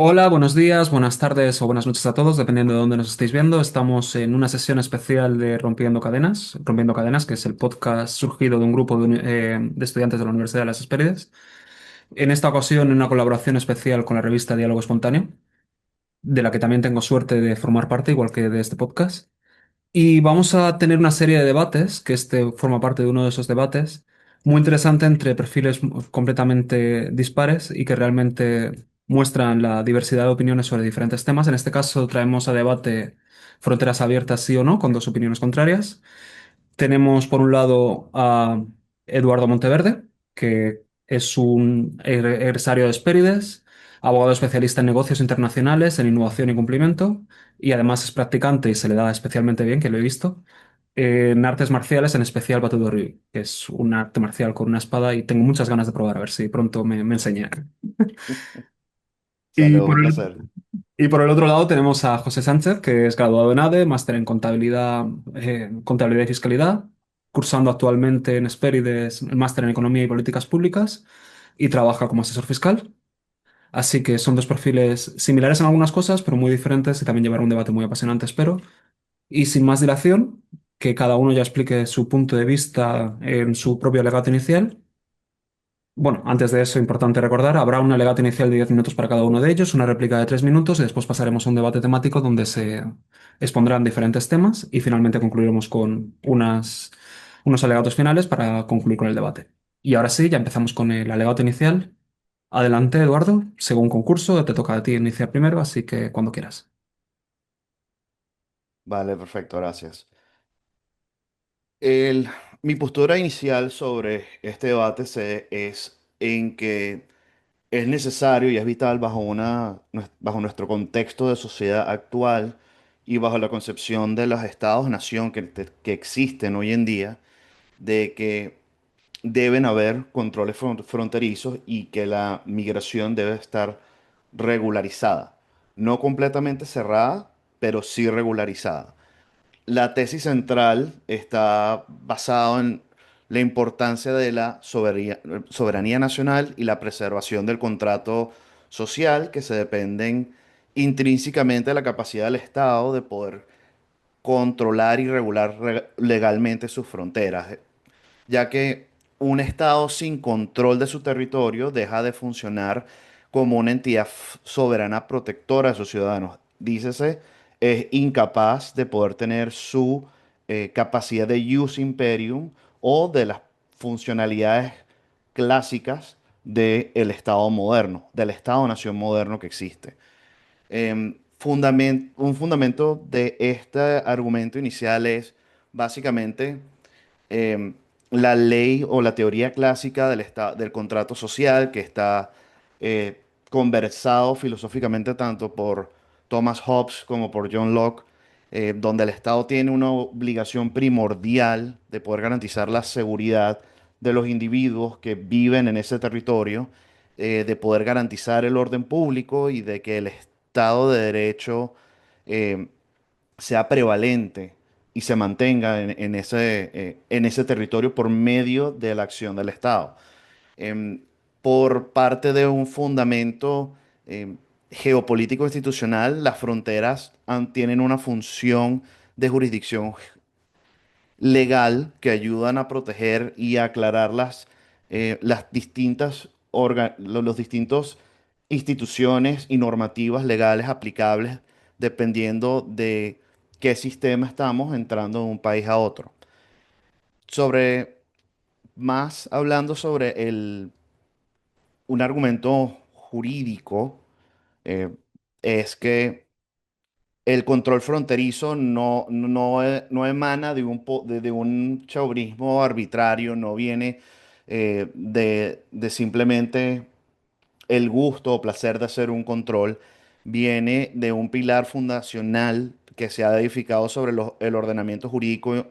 Hola, buenos días, buenas tardes o buenas noches a todos, dependiendo de dónde nos estéis viendo. Estamos en una sesión especial de Rompiendo Cadenas, que es el podcast surgido de un grupo de estudiantes de la Universidad de las Hespérides. En esta ocasión, en una colaboración especial con la revista Diálogo Espontáneo, de la que también tengo suerte de formar parte, igual que de este podcast. Y vamos a tener una serie de debates, que este forma parte de uno de esos debates, muy interesante entre perfiles completamente dispares y que realmente muestran la diversidad de opiniones sobre diferentes temas. En este caso traemos a debate fronteras abiertas, sí o no, con dos opiniones contrarias. Tenemos por un lado a Eduardo Monteverde, que es un egresario de Hespérides, abogado especialista en negocios internacionales, en innovación y cumplimiento, y además es practicante y se le da especialmente bien, que lo he visto, en artes marciales, en especial Batudo Ryu, que es un arte marcial con una espada y tengo muchas ganas de probar, a ver si pronto me enseña. Y Saludos, por un el, placer. y por el otro lado tenemos a José Sánchez, que es graduado en ADE, máster en contabilidad y fiscalidad, cursando actualmente en Hespérides el máster en economía y políticas públicas y trabaja como asesor fiscal. Así que son dos perfiles similares en algunas cosas, pero muy diferentes y también llevará un debate muy apasionante, espero. Y sin más dilación, que cada uno ya explique su punto de vista en su propio alegato inicial. Bueno, antes de eso, importante recordar, habrá un alegato inicial de 10 minutos para cada uno de ellos, una réplica de 3 minutos y después pasaremos a un debate temático donde se expondrán diferentes temas y finalmente concluiremos con unos alegatos finales para concluir con el debate. Y ahora sí, ya empezamos con el alegato inicial. Adelante, Eduardo. Según concurso, te toca a ti iniciar primero, así que cuando quieras. Vale, perfecto, gracias. El, Mi postura inicial sobre este debate es en que es necesario y es vital bajo nuestro contexto de sociedad actual y bajo la concepción de los estados-nación que existen hoy en día, de que deben haber controles fronterizos y que la migración debe estar regularizada. No completamente cerrada, pero sí regularizada. La tesis central está basada en la importancia de la soberanía nacional y la preservación del contrato social que se dependen intrínsecamente de la capacidad del Estado de poder controlar y regular legalmente sus fronteras, ya que un Estado sin control de su territorio deja de funcionar como una entidad soberana protectora de sus ciudadanos. Dícese, es incapaz de poder tener su capacidad de jus imperium o de las funcionalidades clásicas del Estado moderno, del Estado-nación moderno que existe. Un fundamento de este argumento inicial es básicamente em, la ley o la teoría clásica del contrato social que está eh, conversado filosóficamente tanto por Thomas Hobbes como por John Locke, donde el Estado tiene una obligación primordial de poder garantizar la seguridad de los individuos que viven en ese territorio, de poder garantizar el orden público y de que el Estado de Derecho eh, sea prevalente y se mantenga en ese territorio por medio de la acción del Estado. Em, por parte de un fundamento geopolítico institucional, las fronteras tienen una función de jurisdicción legal que ayudan a proteger y a aclarar las distintas los distintos instituciones y normativas legales aplicables dependiendo de qué sistema estamos entrando de un país a otro. Sobre más hablando sobre un argumento jurídico, eh, es que el control fronterizo no emana de un chauvinismo arbitrario, no viene de simplemente el gusto o placer de hacer un control, viene de un pilar fundacional que se ha edificado sobre el ordenamiento jurídico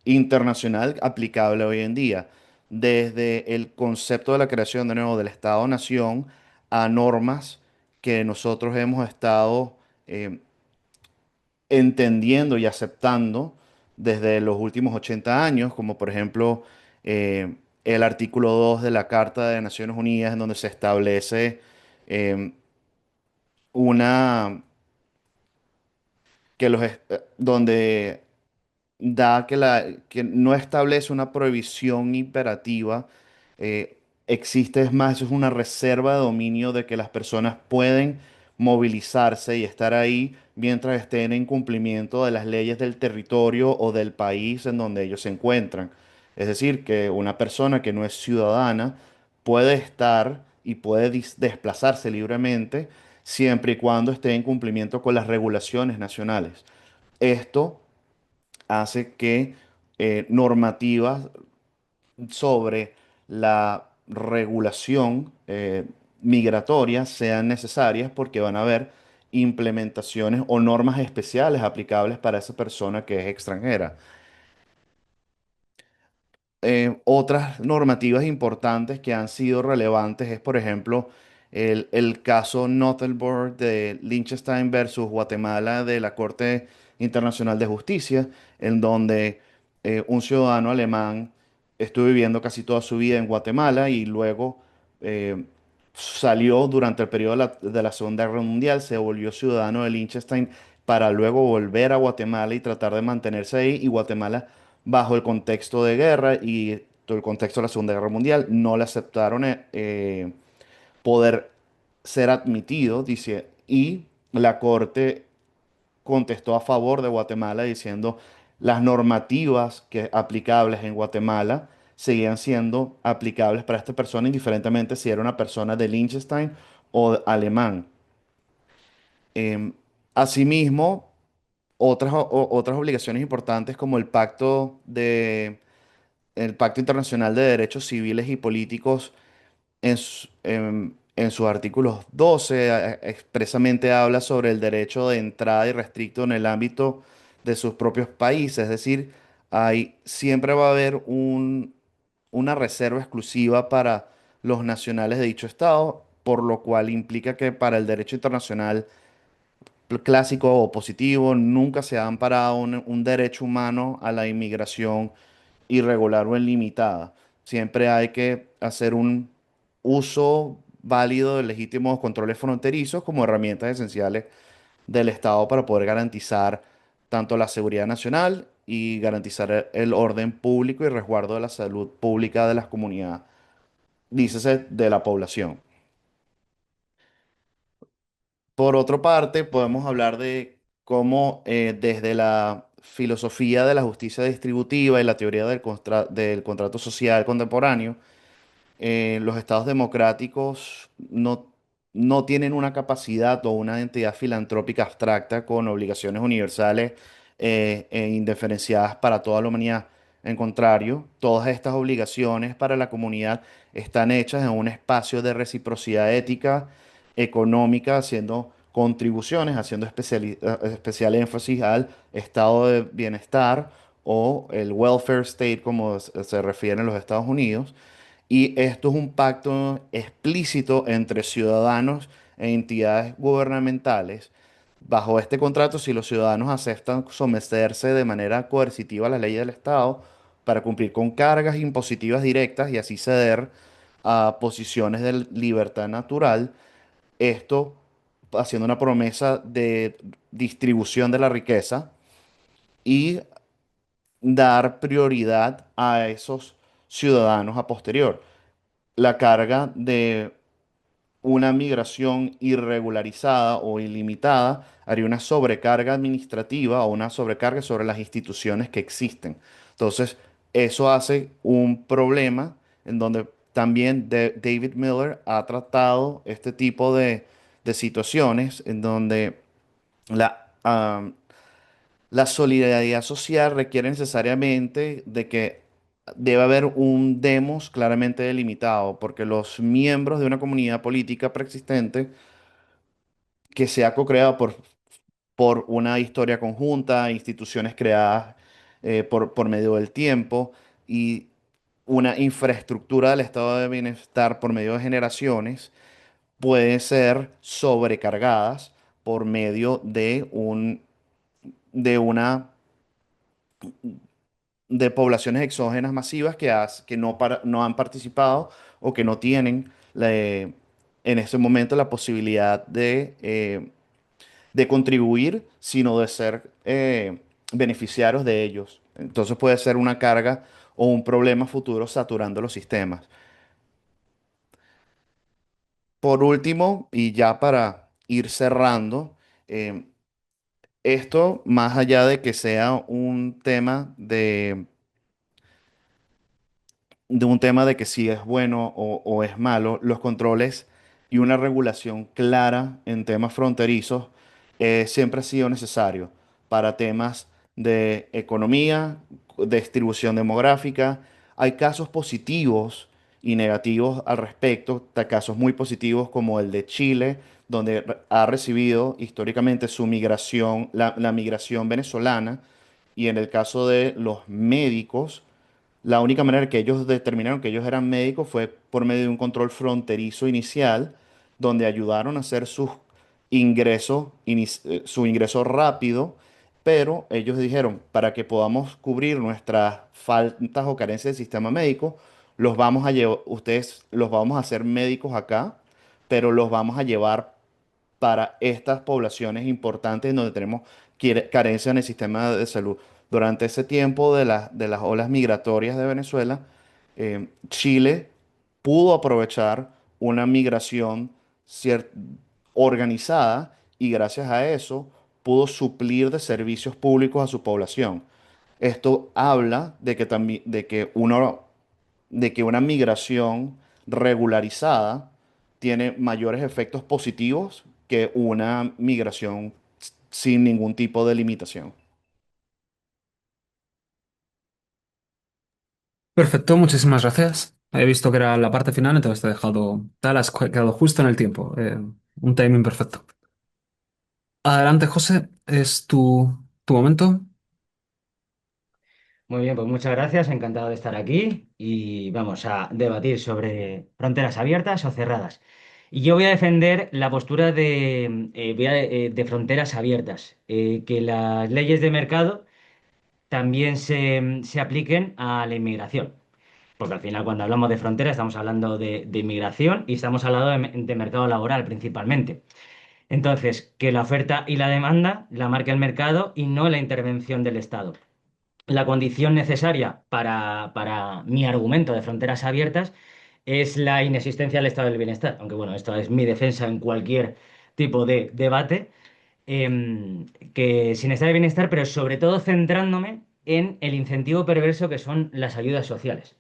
internacional aplicable hoy en día, desde el concepto de la creación de nuevo del Estado-Nación a normas que nosotros hemos estado entendiendo y aceptando desde los últimos 80 años, como por ejemplo el artículo 2 de la Carta de Naciones Unidas, en donde se establece eh, una, donde que no establece una prohibición imperativa, existe es más, eso es una reserva de dominio de que las personas pueden movilizarse y estar ahí mientras estén en cumplimiento de las leyes del territorio o del país en donde ellos se encuentran. Es decir, que una persona que no es ciudadana puede estar y puede desplazarse libremente siempre y cuando esté en cumplimiento con las regulaciones nacionales. Esto hace que normativas sobre la regulación migratoria sean necesarias porque van a haber implementaciones o normas especiales aplicables para esa persona que es extranjera. Otras normativas importantes que han sido relevantes es, por ejemplo, el caso Notelborg de Liechtenstein versus Guatemala de la Corte Internacional de Justicia, en donde un ciudadano alemán estuvo viviendo casi toda su vida en Guatemala y luego eh, salió durante el periodo de la Segunda Guerra Mundial, se volvió ciudadano de Liechtenstein para luego volver a Guatemala y tratar de mantenerse ahí, y Guatemala bajo el contexto de guerra y todo el contexto de la Segunda Guerra Mundial, no le aceptaron poder ser admitido, dice, y la Corte contestó a favor de Guatemala diciendo las normativas aplicables en Guatemala seguían siendo aplicables para esta persona indiferentemente si era una persona de Liechtenstein o alemán. Em, Asimismo, otras obligaciones importantes como el Pacto Internacional de Derechos Civiles y Políticos en sus artículos 12 expresamente habla sobre el derecho de entrada y restricto en el ámbito de sus propios países. Es decir, siempre va a haber una reserva exclusiva para los nacionales de dicho estado, por lo cual implica que para el derecho internacional clásico o positivo nunca se ha amparado un derecho humano a la inmigración irregular o ilimitada. Siempre hay que hacer un uso válido de legítimos controles fronterizos como herramientas esenciales del Estado para poder garantizar tanto la seguridad nacional y garantizar el orden público y resguardo de la salud pública de las comunidades, dícese de la población. Por otra parte, podemos hablar de cómo desde la filosofía de la justicia distributiva y la teoría del contrato social contemporáneo, los estados democráticos no tienen una capacidad o una entidad filantrópica abstracta con obligaciones universales e indiferenciadas para toda la humanidad. En contrario, todas estas obligaciones para la comunidad están hechas en un espacio de reciprocidad ética, económica, haciendo contribuciones, haciendo especial énfasis al estado de bienestar o el welfare state, como se refiere en los Estados Unidos, y esto es un pacto explícito entre ciudadanos e entidades gubernamentales. Bajo este contrato, si los ciudadanos aceptan someterse de manera coercitiva a las leyes del Estado para cumplir con cargas impositivas directas y así ceder a posiciones de libertad natural, esto haciendo una promesa de distribución de la riqueza y dar prioridad a esos ciudadanos a posterior. La carga de una migración irregularizada o ilimitada haría una sobrecarga administrativa o una sobrecarga sobre las instituciones que existen. Entonces, eso hace un problema en donde también David Miller ha tratado este tipo de situaciones en donde la solidaridad social requiere necesariamente de que debe haber un demos claramente delimitado, porque los miembros de una comunidad política preexistente que se ha co-creado por una historia conjunta, instituciones creadas por medio del tiempo y una infraestructura del estado de bienestar por medio de generaciones, pueden ser sobrecargadas por medio de una de poblaciones exógenas masivas que no han participado o que no tienen en ese momento la posibilidad de contribuir, sino de ser beneficiarios de ellos. Entonces puede ser una carga o un problema futuro saturando los sistemas. Por último, y ya para ir cerrando, eh, esto, más allá de que sea un tema de un tema de que si es bueno o es malo, los controles y una regulación clara en temas fronterizos siempre ha sido necesario para temas de economía, distribución demográfica. Hay casos positivos y negativos al respecto, casos muy positivos como el de Chile, donde ha recibido históricamente su migración, la migración venezolana, y en el caso de los médicos, la única manera que ellos determinaron que ellos eran médicos fue por medio de un control fronterizo inicial, donde ayudaron a hacer sus su ingreso rápido, pero ellos dijeron, para que podamos cubrir nuestras faltas o carencias del sistema médico, los vamos a llevar, ustedes los vamos a hacer médicos acá, pero los vamos a llevar para estas poblaciones importantes en donde tenemos carencia en el sistema de salud. Durante ese tiempo de las olas migratorias de Venezuela, Chile pudo aprovechar una migración cier- organizada y gracias a eso pudo suplir de servicios públicos a su población. Esto habla de que también, de que una migración regularizada tiene mayores efectos positivos que una migración sin ningún tipo de limitación. Perfecto, muchísimas gracias. He visto que era la parte final, entonces te he dejado, tal, has quedado justo en el tiempo. Un timing perfecto. Adelante, José, es tu momento. Muy bien, pues muchas gracias, encantado de estar aquí y vamos a debatir sobre fronteras abiertas o cerradas. Y yo voy a defender la postura de fronteras abiertas, que las leyes de mercado también se apliquen a la inmigración. Porque al final cuando hablamos de frontera estamos hablando de inmigración y estamos hablando de mercado laboral principalmente. Entonces, que la oferta y la demanda la marque el mercado y no la intervención del Estado. La condición necesaria para mi argumento de fronteras abiertas es la inexistencia del estado del bienestar, aunque bueno, esto es mi defensa en cualquier tipo de debate, que sin estado de bienestar, pero sobre todo centrándome en el incentivo perverso que son las ayudas sociales,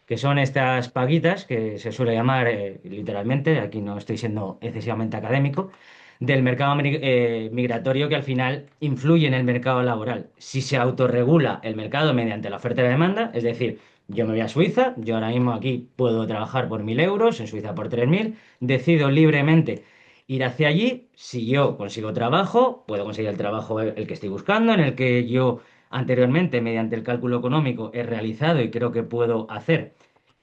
que son estas paguitas que se suele llamar literalmente, aquí no estoy siendo excesivamente académico, del mercado migratorio que al final influye en el mercado laboral. Si se autorregula el mercado mediante la oferta y la demanda, es decir, yo me voy a Suiza, yo ahora mismo aquí puedo trabajar por 1.000 euros, en Suiza por 3.000, decido libremente ir hacia allí, si yo consigo trabajo, puedo conseguir el trabajo el que estoy buscando, en el que yo anteriormente, mediante el cálculo económico, he realizado y creo que puedo hacer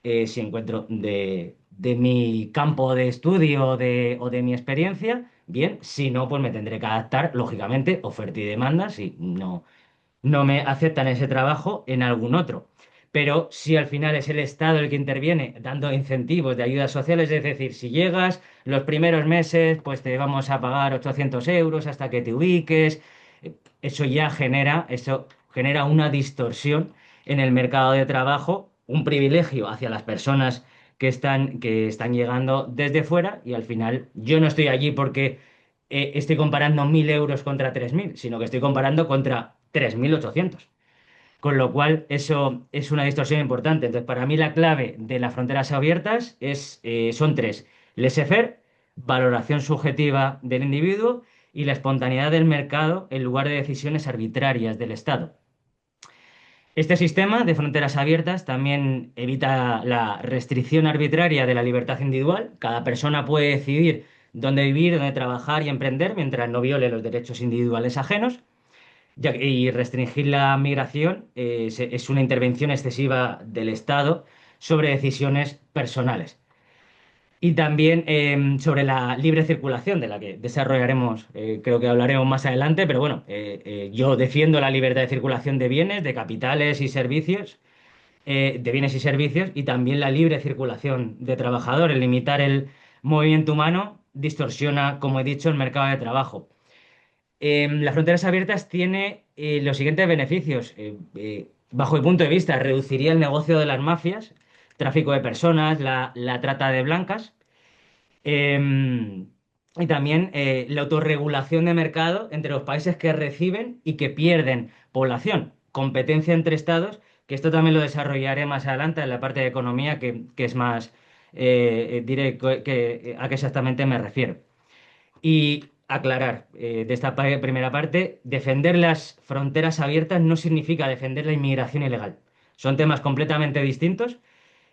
si encuentro de mi campo de estudio o de mi experiencia, bien, si no, pues me tendré que adaptar, lógicamente, oferta y demanda, si no me aceptan ese trabajo en algún otro. Pero si al final es el Estado el que interviene dando incentivos de ayudas sociales, es decir, si llegas los primeros meses, pues te vamos a pagar 800 euros hasta que te ubiques, eso genera una distorsión en el mercado de trabajo, un privilegio hacia las personas que están llegando desde fuera y al final yo no estoy allí porque estoy comparando 1.000 euros contra 3.000, sino que estoy comparando contra 3.800. Con lo cual, eso es una distorsión importante. Entonces, para mí la clave de las fronteras abiertas son tres. Laissez-faire, valoración subjetiva del individuo y la espontaneidad del mercado en lugar de decisiones arbitrarias del Estado. Este sistema de fronteras abiertas también evita la restricción arbitraria de la libertad individual. Cada persona puede decidir dónde vivir, dónde trabajar y emprender mientras no viole los derechos individuales ajenos. Y restringir la migración es una intervención excesiva del Estado sobre decisiones personales. Y también sobre la libre circulación, de la que desarrollaremos, creo que hablaremos más adelante, pero bueno, yo defiendo la libertad de circulación de bienes, de capitales y servicios, de bienes y servicios, y también la libre circulación de trabajadores, limitar movimiento humano distorsiona, como he dicho, el mercado de trabajo. Las fronteras abiertas tiene los siguientes beneficios. Bajo mi punto de vista, reduciría el negocio de las mafias, tráfico de personas, la trata de blancas. Eh, y también la autorregulación de mercado entre los países que reciben y que pierden población, competencia entre estados, que esto también lo desarrollaré más adelante en la parte de economía, que es más, diré a qué exactamente me refiero. Y aclarar, de esta primera parte, defender las fronteras abiertas no significa defender la inmigración ilegal. Son temas completamente distintos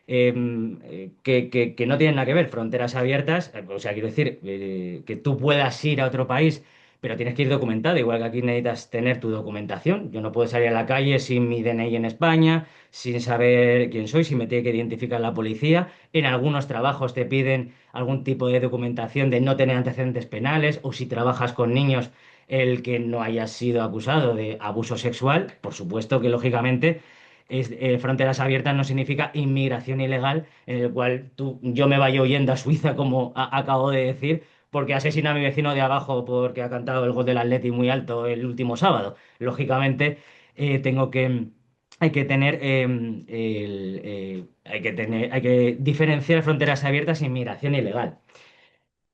que no tienen nada que ver. Fronteras abiertas, o sea, quiero decir, que tú puedas ir a otro país, pero tienes que ir documentado, igual que aquí necesitas tener tu documentación. Yo no puedo salir a la calle sin mi DNI en España, sin saber quién soy, si me tiene que identificar la policía. En algunos trabajos te piden algún tipo de documentación de no tener antecedentes penales, o si trabajas con niños, el que no hayas sido acusado de abuso sexual. Por supuesto que, lógicamente, fronteras abiertas no significa inmigración ilegal, en el cual yo me vaya huyendo a Suiza, como acabo de decir, porque asesina a mi vecino de abajo porque ha cantado el gol del Atleti muy alto el último sábado. Lógicamente, tengo que hay que tener hay que diferenciar fronteras abiertas e inmigración ilegal.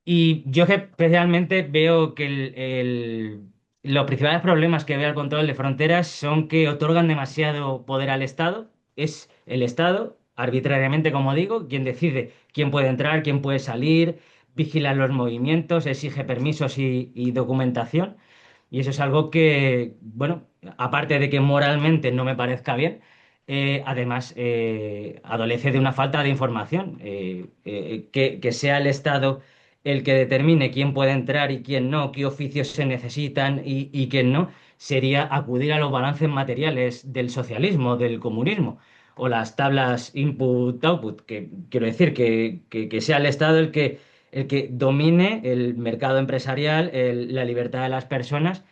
Y yo que especialmente veo que los principales problemas que veo al control de fronteras son que otorgan demasiado poder al Estado. Es el Estado, arbitrariamente, como digo, quien decide quién puede entrar, quién puede salir, vigila los movimientos, exige permisos y documentación. Y eso es algo que, bueno, aparte de que moralmente no me parezca bien, además adolece de una falta de información. Que sea el Estado el que determine quién puede entrar y quién no, qué oficios se necesitan y quién no, sería acudir a los balances materiales del socialismo, del comunismo, o las tablas input-output, que quiero decir que sea el Estado el que domine el mercado empresarial, la libertad de las personas.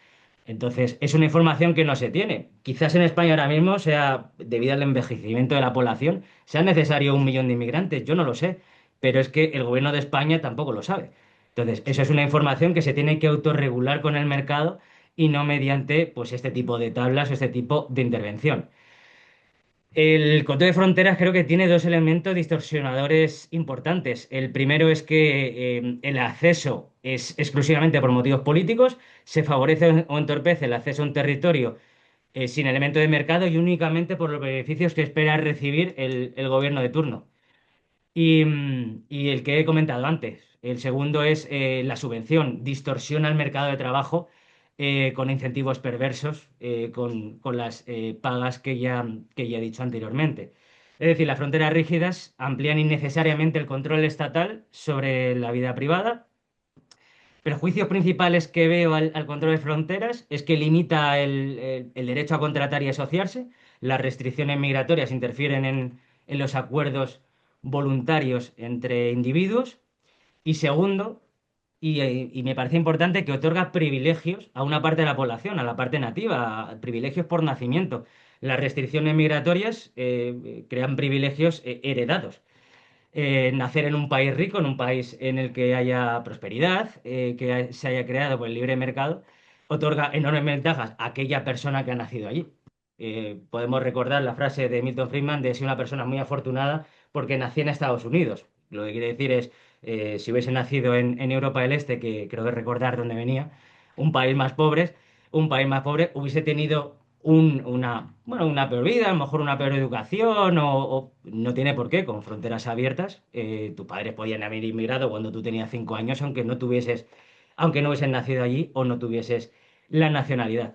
Entonces, es una información que no se tiene. Quizás en España ahora mismo sea, debido al envejecimiento de la población, sea necesario 1 millón de inmigrantes, yo no lo sé, pero es que el gobierno de España tampoco lo sabe. Entonces, eso es una información que se tiene que autorregular con el mercado y no mediante, pues, este tipo de tablas o este tipo de intervención. El control de fronteras creo que tiene dos elementos distorsionadores importantes. El primero es que el acceso es exclusivamente por motivos políticos, se favorece o entorpece el acceso a un territorio sin elemento de mercado y únicamente por los beneficios que espera recibir el gobierno de turno. Y el que he comentado antes. El segundo es la subvención. Distorsiona el mercado de trabajo con incentivos perversos, con las pagas que ya he dicho anteriormente. Es decir, las fronteras rígidas amplían innecesariamente el control estatal sobre la vida privada. Perjuicios principales que veo al control de fronteras es que limita el derecho a contratar y asociarse. Las restricciones migratorias interfieren en los acuerdos voluntarios entre individuos. Y segundo, y me parece importante, que otorga privilegios a una parte de la población, a la parte nativa, privilegios por nacimiento. Las restricciones migratorias crean privilegios heredados. Nacer en un país rico, en un país en el que haya prosperidad, que se haya creado por el libre mercado, otorga enormes ventajas a aquella persona que ha nacido allí. Podemos recordar la frase de Milton Friedman de soy una persona muy afortunada porque nací en Estados Unidos. Lo que quiere decir es, si hubiese nacido en Europa del Este, que creo que recordar dónde venía, un país más pobre, un país más pobre hubiese tenido una peor vida, a lo mejor una peor educación, o no tiene por qué, con fronteras abiertas. Tus padres podían haber inmigrado cuando tú tenías 5 años, aunque no hubiesen nacido allí o no tuvieses la nacionalidad.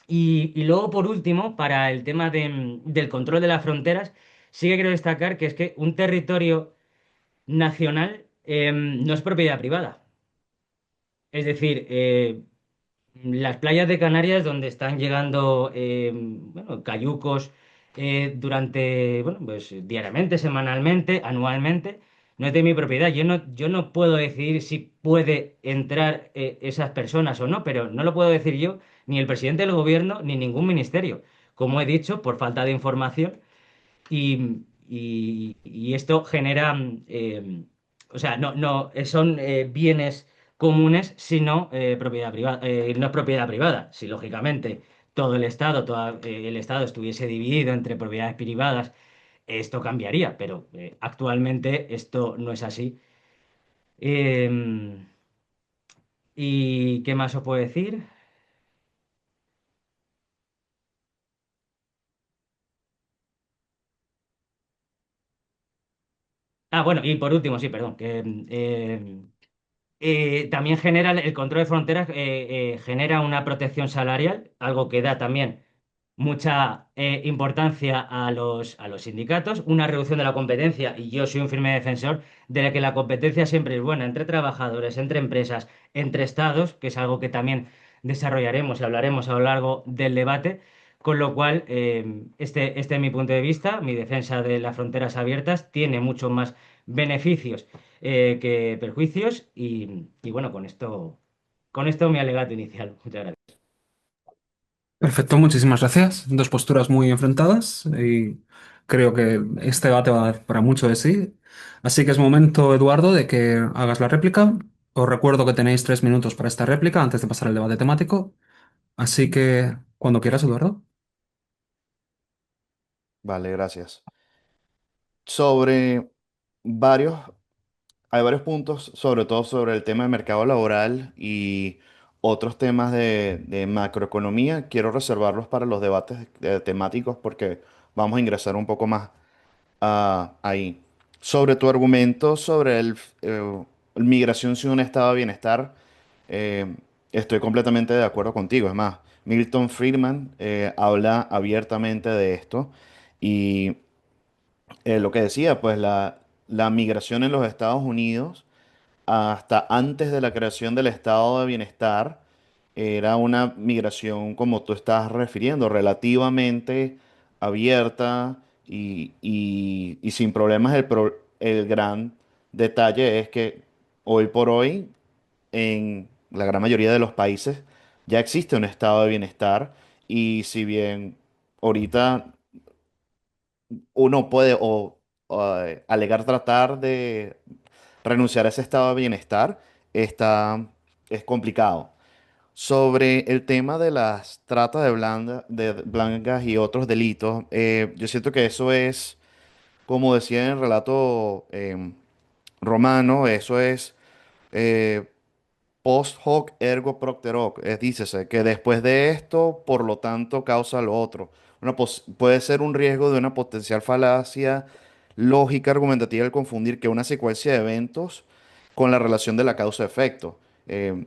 Y luego, por último, para el tema del control de las fronteras, sí que quiero destacar que es que un territorio nacional no es propiedad privada. Es decir, las playas de Canarias, donde están llegando bueno, cayucos durante, bueno, pues diariamente, semanalmente, anualmente, no es de mi propiedad. Yo no puedo decidir si puede entrar esas personas o no, pero no lo puedo decir yo, ni el presidente del gobierno, ni ningún ministerio. Como he dicho, por falta de información y esto genera o sea, son bienes comunes, sino propiedad privada, no es propiedad privada. Si lógicamente todo el Estado, el Estado estuviese dividido entre propiedades privadas, esto cambiaría, pero actualmente esto no es así. Em, ¿Y qué más os puedo decir? Ah, bueno, y por último, sí, perdón, que también genera el control de fronteras, genera una protección salarial, algo que da también mucha importancia a los sindicatos, una reducción de la competencia, y yo soy un firme defensor de que la competencia siempre es buena entre trabajadores, entre empresas, entre estados, que es algo que también desarrollaremos y hablaremos a lo largo del debate. Con lo cual, este es mi punto de vista, mi defensa de las fronteras abiertas tiene muchos más beneficios que perjuicios y bueno, con esto mi alegato inicial. Muchas gracias. Perfecto, muchísimas gracias. Dos posturas muy enfrentadas y creo que este debate va a dar para mucho de sí. Así que es momento, Eduardo, de que hagas la réplica. Os recuerdo que tenéis 3 minutos para esta réplica antes de pasar al debate temático. Así que cuando quieras, Eduardo. Vale, gracias. Sobre varios, hay varios puntos, sobre todo sobre el tema del mercado laboral y otros temas de macroeconomía. Quiero reservarlos para los debates temáticos porque vamos a ingresar un poco más ahí. Sobre tu argumento sobre migración sin un estado de bienestar, eh, estoy completamente de acuerdo contigo. Es más, Milton Friedman habla abiertamente de esto y lo que decía, pues la migración en los Estados Unidos hasta antes de la creación del estado de bienestar, era una migración, como tú estás refiriendo, relativamente abierta y sin problemas. El gran detalle es que hoy por hoy, en la gran mayoría de los países, ya existe un estado de bienestar y si bien ahorita uno puede alegar tratar de renunciar a ese estado de bienestar, está, es complicado. Sobre el tema de las tratas de blancas y otros delitos, yo siento que eso es, como decía en el relato romano, eso es eh, post hoc ergo propter hoc, es dícese que después de esto, por lo tanto, causa lo otro. Puede ser un riesgo de una potencial falacia lógica argumentativa al confundir que una secuencia de eventos con la relación de la causa-efecto. Eh,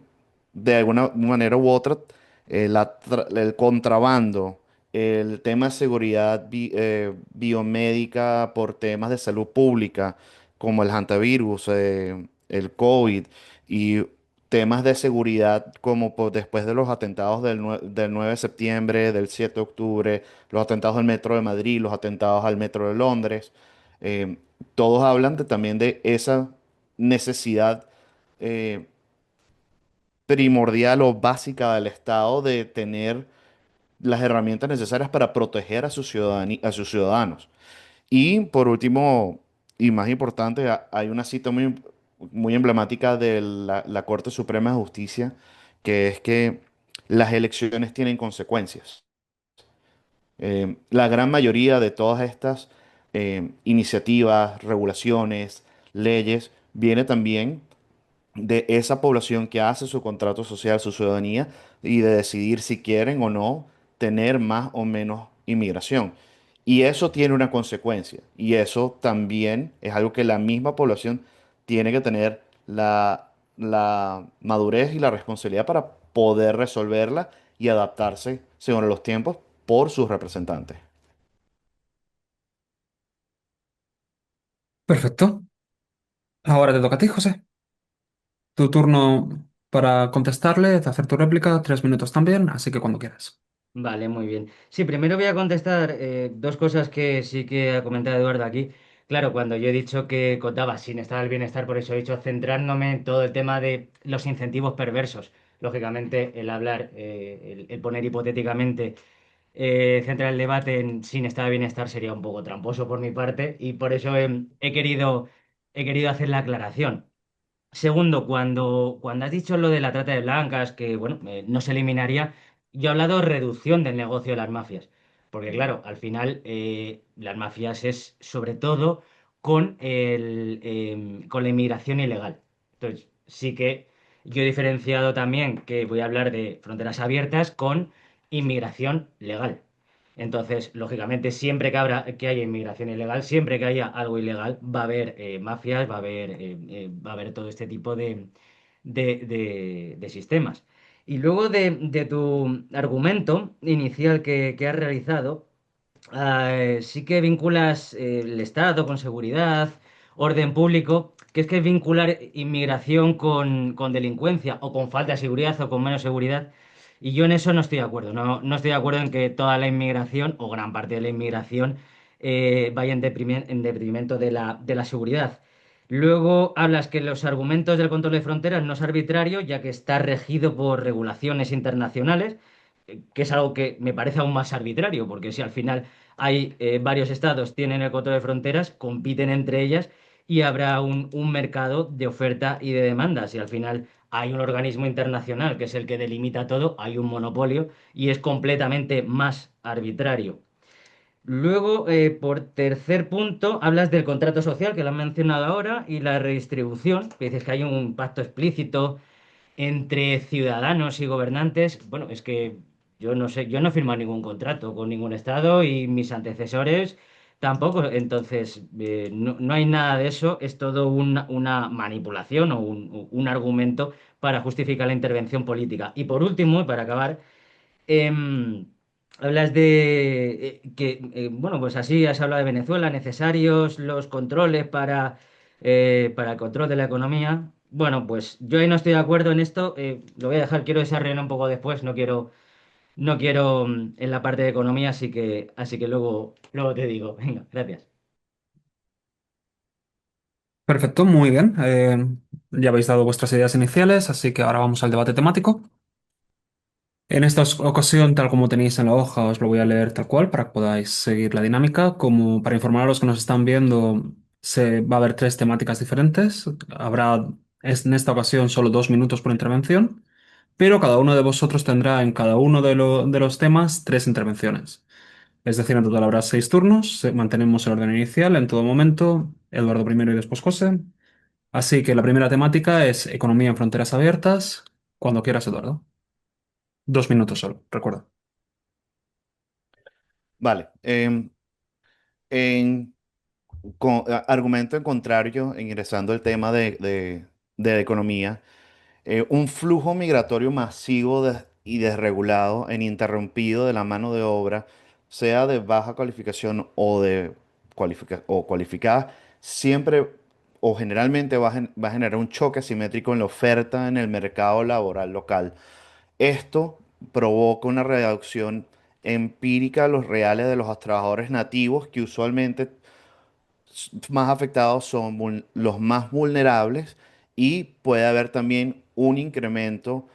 de alguna manera u otra, el contrabando, el tema de seguridad biomédica por temas de salud pública, como el hantavirus, el COVID, y temas de seguridad como después de los atentados del 9 de septiembre, del 7 de octubre, los atentados al Metro de Madrid, los atentados al Metro de Londres, eh, todos hablan también de esa necesidad eh, primordial o básica del Estado de tener las herramientas necesarias para proteger a a sus ciudadanos. Y por último, y más importante, hay una cita muy emblemática de la Corte Suprema de Justicia, que es que las elecciones tienen consecuencias. La gran mayoría de todas estas iniciativas, regulaciones, leyes, viene también de esa población que hace su contrato social, su ciudadanía, y de decidir si quieren o no tener más o menos inmigración. Y eso tiene una consecuencia. Y eso también es algo que la misma población tiene que tener la madurez y la responsabilidad para poder resolverla y adaptarse según los tiempos por sus representantes. Perfecto. Ahora te toca a ti, José. Tu turno para contestarle, hacer tu réplica, 3 minutos también, así que cuando quieras. Vale, muy bien. Sí, primero voy a contestar dos cosas que sí que ha comentado Eduardo aquí. Claro, cuando yo he dicho que contaba sin estar el bienestar, por eso he dicho centrándome en todo el tema de los incentivos perversos. Lógicamente, el hablar, el poner hipotéticamente, centrar el debate en sin estado de bienestar sería un poco tramposo por mi parte y por eso he querido he querido hacer la aclaración. Segundo, cuando has dicho lo de la trata de blancas, que bueno, no se eliminaría, yo he hablado de reducción del negocio de las mafias. Porque claro, al final las mafias es sobre todo con la inmigración ilegal. Entonces, sí que yo he diferenciado también que voy a hablar de fronteras abiertas con inmigración legal. Entonces, lógicamente, siempre que haya inmigración ilegal, siempre que haya algo ilegal, va a haber mafias, va a haber todo este tipo de sistemas. Y luego de tu argumento inicial que has realizado, sí que vinculas el Estado con seguridad, orden público, que es que vincular inmigración con delincuencia o con falta de seguridad o con menos seguridad. Y yo en eso no estoy de acuerdo. No estoy de acuerdo en que toda la inmigración o gran parte de la inmigración vaya en detrimento de la seguridad. Luego hablas que los argumentos del control de fronteras no es arbitrario, ya que está regido por regulaciones internacionales, que es algo que me parece aún más arbitrario, porque si al final hay varios estados tienen el control de fronteras, compiten entre ellas y habrá un mercado de oferta y de demanda. Si al final hay un organismo internacional que es el que delimita todo, hay un monopolio y es completamente más arbitrario. Luego, por tercer punto, hablas del contrato social, que lo has mencionado ahora, y la redistribución, que dices que hay un pacto explícito entre ciudadanos y gobernantes. Bueno, es que yo no sé, yo no he firmado ningún contrato con ningún estado y mis antecesores tampoco. Entonces, no hay nada de eso, es todo una manipulación o un argumento para justificar la intervención política. Y por último, y para acabar, Em, hablas de bueno, pues así has hablado de Venezuela, necesarios los controles para el control de la economía. Bueno, pues yo ahí no estoy de acuerdo en esto. Lo voy a dejar, quiero desarrollar un poco después. No quiero en la parte de economía, así que luego te digo. Venga, gracias. Perfecto, muy bien. Ya habéis dado vuestras ideas iniciales, así que ahora vamos al debate temático. En esta ocasión, tal como tenéis en la hoja, os lo voy a leer tal cual para que podáis seguir la dinámica. Como para informar a los que nos están viendo, se va a haber tres temáticas diferentes. En esta ocasión solo 2 minutos por intervención, pero cada uno de vosotros tendrá en cada uno de los temas tres intervenciones. Es decir, en total habrá 6 turnos. Mantenemos el orden inicial en todo momento. Eduardo primero y después José. Así que la primera temática es economía en fronteras abiertas. Cuando quieras, Eduardo. 2 minutos solo, recuerda. Vale. En argumento en contrario, ingresando al tema de economía, un flujo migratorio masivo y desregulado e ininterrumpido de la mano de obra, sea de baja cualificación o cualificada, siempre o generalmente va a generar un choque asimétrico en la oferta en el mercado laboral local. Esto provoca una reducción empírica de los reales de los trabajadores nativos que usualmente más afectados son los más vulnerables y puede haber también un incremento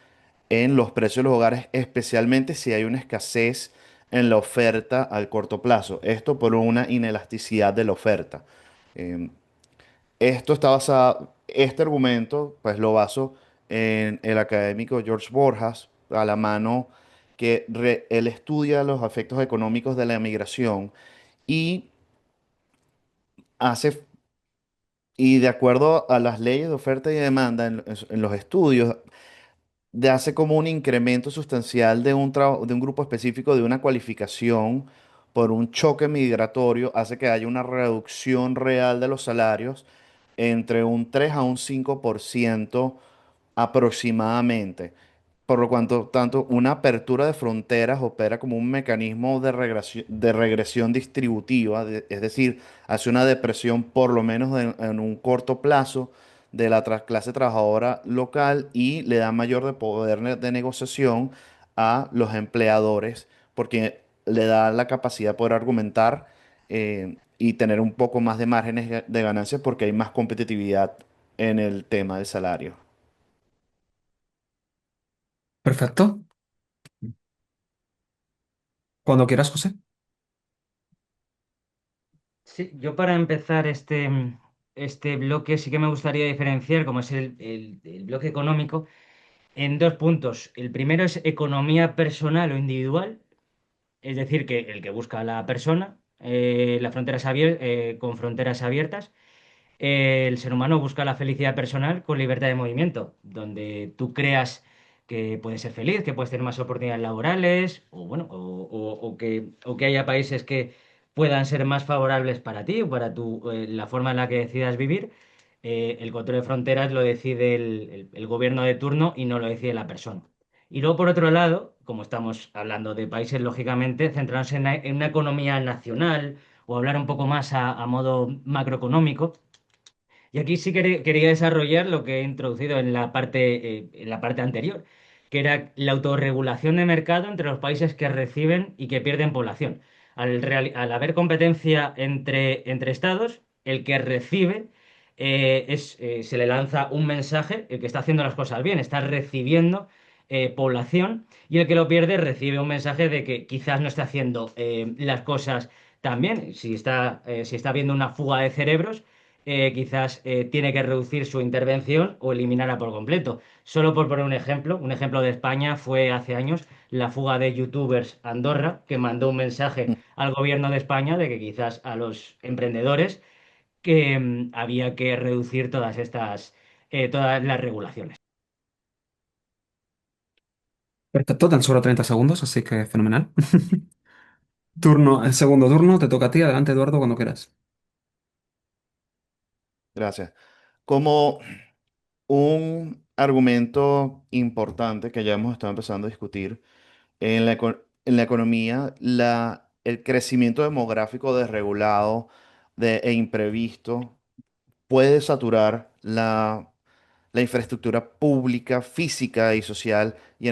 en los precios de los hogares, especialmente si hay una escasez en la oferta al corto plazo. Esto por una inelasticidad de la oferta. Em, Esto está basado, este argumento, pues lo baso en el académico George Borjas, a la mano que él estudia los efectos económicos de la migración y hace y de acuerdo a las leyes de oferta y demanda en los estudios, hace como un incremento sustancial de un grupo específico de una cualificación por un choque migratorio, hace que haya una reducción real de los salarios entre un 3 a un 5% aproximadamente. Por lo cuanto, tanto una apertura de fronteras opera como un mecanismo de regresión distributiva, es decir, hace una depresión por lo menos en un corto plazo de la clase trabajadora local y le da mayor de poder de negociación a los empleadores porque le da la capacidad de poder argumentar y tener un poco más de márgenes de ganancias porque hay más competitividad en el tema del salario. Perfecto. Cuando quieras, José. Sí, yo para empezar este bloque sí que me gustaría diferenciar, como es el bloque económico, en dos puntos. El primero es economía personal o individual, es decir, que el que busca a la persona, con fronteras abiertas. El ser humano busca la felicidad personal con libertad de movimiento, donde tú creas que puedes ser feliz, que puedes tener más oportunidades laborales, o bueno, o que haya países que puedan ser más favorables para ti o para la forma en la que decidas vivir. El control de fronteras lo decide el gobierno de turno y no lo decide la persona. Y luego, por otro lado, como estamos hablando de países, lógicamente, centrarnos en una economía nacional o hablar un poco más a modo macroeconómico. Y aquí sí quería desarrollar lo que he introducido en la parte anterior, que era la autorregulación de mercado entre los países que reciben y que pierden población. Al haber competencia entre estados, el que recibe se le lanza un mensaje, el que está haciendo las cosas bien, está recibiendo población, y el que lo pierde recibe un mensaje de que quizás no está haciendo las cosas tan bien. Si está habiendo una fuga de cerebros, quizás tiene que reducir su intervención o eliminarla por completo. Solo por poner un ejemplo de España fue hace años la fuga de youtubers a Andorra, que mandó un mensaje al gobierno de España de que quizás a los emprendedores que había que reducir todas las regulaciones. Perfecto, tan solo 30 segundos, así que fenomenal. Turno, el segundo turno, te toca a ti. Adelante, Eduardo, cuando quieras. Gracias. Como un argumento importante que ya hemos estado empezando a discutir en la economía, el crecimiento demográfico desregulado e imprevisto puede saturar la infraestructura pública, física y social, y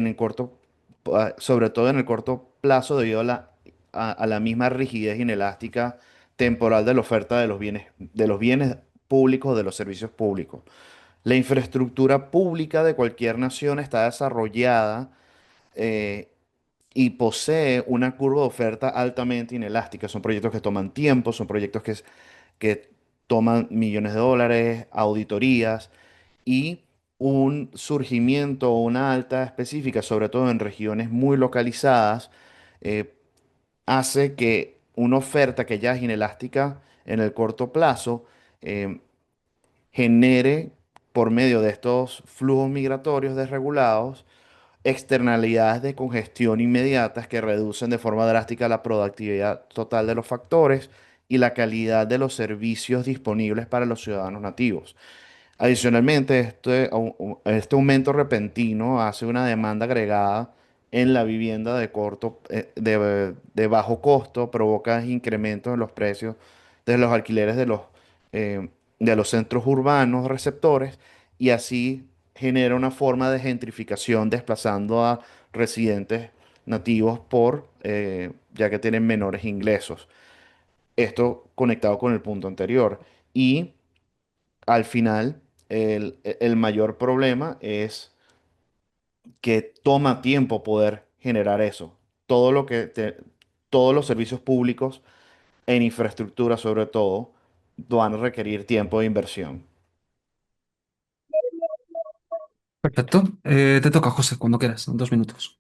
sobre todo en el corto plazo, debido a la misma rigidez inelástica temporal de la oferta de los bienes públicos, de los servicios públicos. La infraestructura pública de cualquier nación está desarrollada eh, y posee una curva de oferta altamente inelástica. Son proyectos que toman tiempo, son proyectos que toman millones de dólares, auditorías y un surgimiento o una alta específica, sobre todo en regiones muy localizadas, eh, hace que una oferta que ya es inelástica en el corto plazo eh, genere, por medio de estos flujos migratorios desregulados, externalidades de congestión inmediatas que reducen de forma drástica la productividad total de los factores y la calidad de los servicios disponibles para los ciudadanos nativos. Adicionalmente, este aumento repentino hace una demanda agregada en la vivienda de bajo costo, provoca incrementos en los precios de los alquileres de los centros urbanos receptores, y así genera una forma de gentrificación desplazando a residentes nativos ya que tienen menores ingresos. Esto conectado con el punto anterior. Y al final, el mayor problema es que toma tiempo poder generar eso. Todo lo que todos los servicios públicos en infraestructura, sobre todo, van a requerir tiempo de inversión. Perfecto. Te toca, José, cuando quieras, en 2 minutos.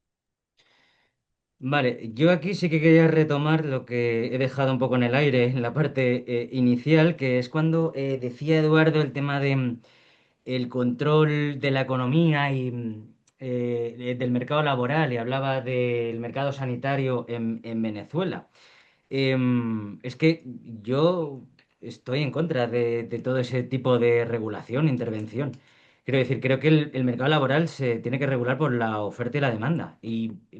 Vale, yo aquí sí que quería retomar lo que he dejado un poco en el aire en la parte inicial, que es cuando decía Eduardo el tema de el control de la economía y del mercado laboral, y hablaba del mercado sanitario en Venezuela. Es que yo estoy en contra de todo ese tipo de regulación, intervención. Quiero decir, creo que el mercado laboral se tiene que regular por la oferta y la demanda.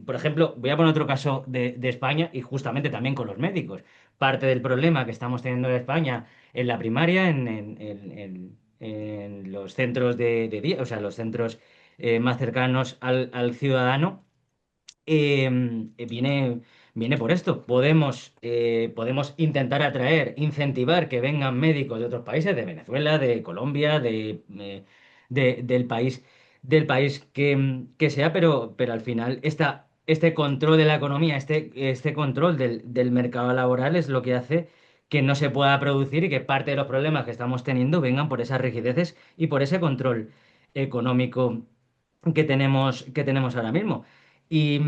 Por ejemplo, voy a poner otro caso de España, y justamente también con los médicos. Parte del problema que estamos teniendo en España en la primaria, en los centros de día, o sea, los centros más cercanos al ciudadano, viene por esto. Podemos intentar atraer, incentivar que vengan médicos de otros países, de Venezuela, de Colombia, del país que sea, pero al final este control de la economía, este control del mercado laboral es lo que hace que no se pueda producir y que parte de los problemas que estamos teniendo vengan por esas rigideces y por ese control económico que tenemos ahora mismo. Y,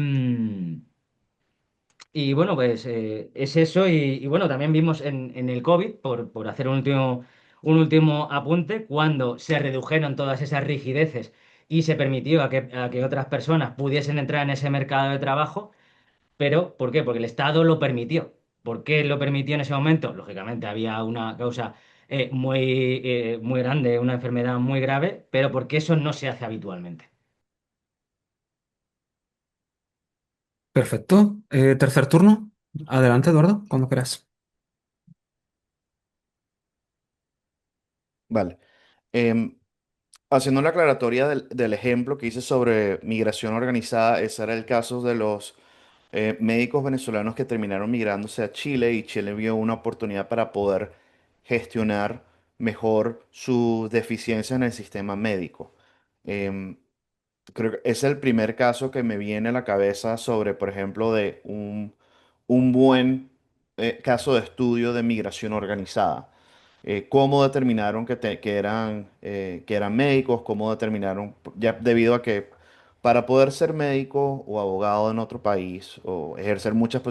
y bueno, pues es eso. Y bueno, también vimos en el COVID, por hacer un último apunte, cuando se redujeron todas esas rigideces y se permitió a que otras personas pudiesen entrar en ese mercado de trabajo. Pero, ¿por qué? Porque el Estado lo permitió. ¿Por qué lo permitió en ese momento? Lógicamente había una causa muy grande, una enfermedad muy grave, pero porque eso no se hace habitualmente. Perfecto. Tercer turno. Adelante, Eduardo, cuando quieras. Vale. Em, Haciendo una aclaratoria del ejemplo que hice sobre migración organizada, ese era el caso de los médicos venezolanos que terminaron migrándose a Chile y Chile vio una oportunidad para poder gestionar mejor sus deficiencias en el sistema médico. Em, Creo que es el primer caso que me viene a la cabeza sobre, por ejemplo, de un buen caso de estudio de migración organizada. Cómo determinaron que eran médicos, cómo determinaron, ya debido a que para poder ser médico o abogado en otro país o ejercer muchas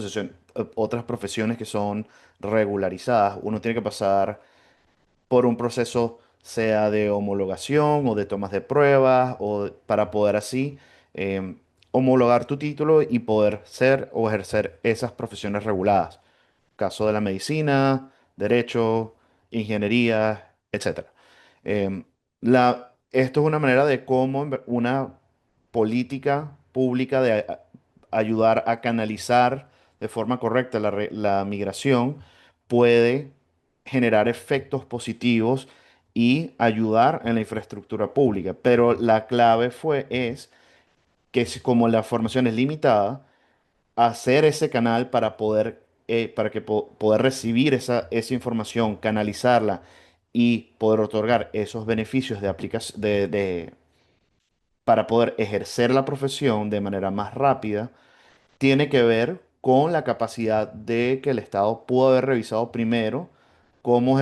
otras profesiones que son regularizadas, uno tiene que pasar por un proceso sea de homologación o de tomas de pruebas o para poder así homologar tu título y poder ser o ejercer esas profesiones reguladas. Caso de la medicina, derecho, ingeniería, etcétera. Em, Esto es una manera de cómo una política pública de ayudar a canalizar de forma correcta la migración puede generar efectos positivos y ayudar en la infraestructura pública. Pero la clave es que como la formación es limitada, hacer ese canal para poder recibir esa información, canalizarla y poder otorgar esos beneficios para poder ejercer la profesión de manera más rápida tiene que ver con la capacidad de que el Estado pudo haber revisado primero cómo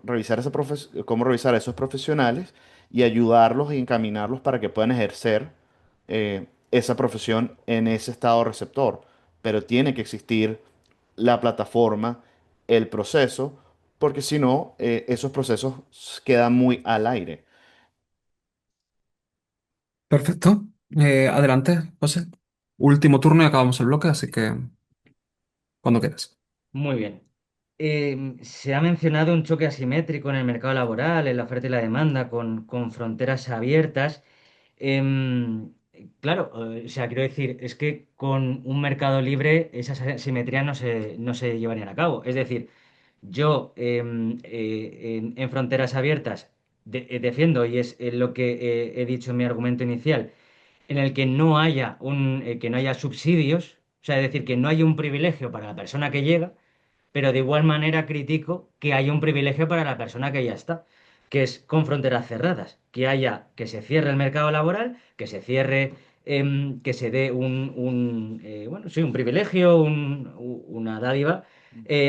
revisar a esos profesionales y ayudarlos y encaminarlos para que puedan ejercer esa profesión en ese estado receptor. Pero tiene que existir la plataforma, el proceso, porque si no, esos procesos quedan muy al aire. Perfecto. Adelante, José. Último turno y acabamos el bloque, así que cuando quieras. Muy bien. Se ha mencionado un choque asimétrico en el mercado laboral, en la oferta y la demanda, con fronteras abiertas. Em, claro, o sea, quiero decir, es que con un mercado libre esas asimetrías no se llevarían a cabo. Es decir, yo en fronteras abiertas defiendo, y es lo que he dicho en mi argumento inicial, en el que no haya subsidios, o sea, es decir, que no haya un privilegio para la persona que llega, pero de igual manera critico que haya un privilegio para la persona que ya está, que es con fronteras cerradas, que se cierre el mercado laboral, que se cierre, que se dé bueno, sí, un privilegio, una dádiva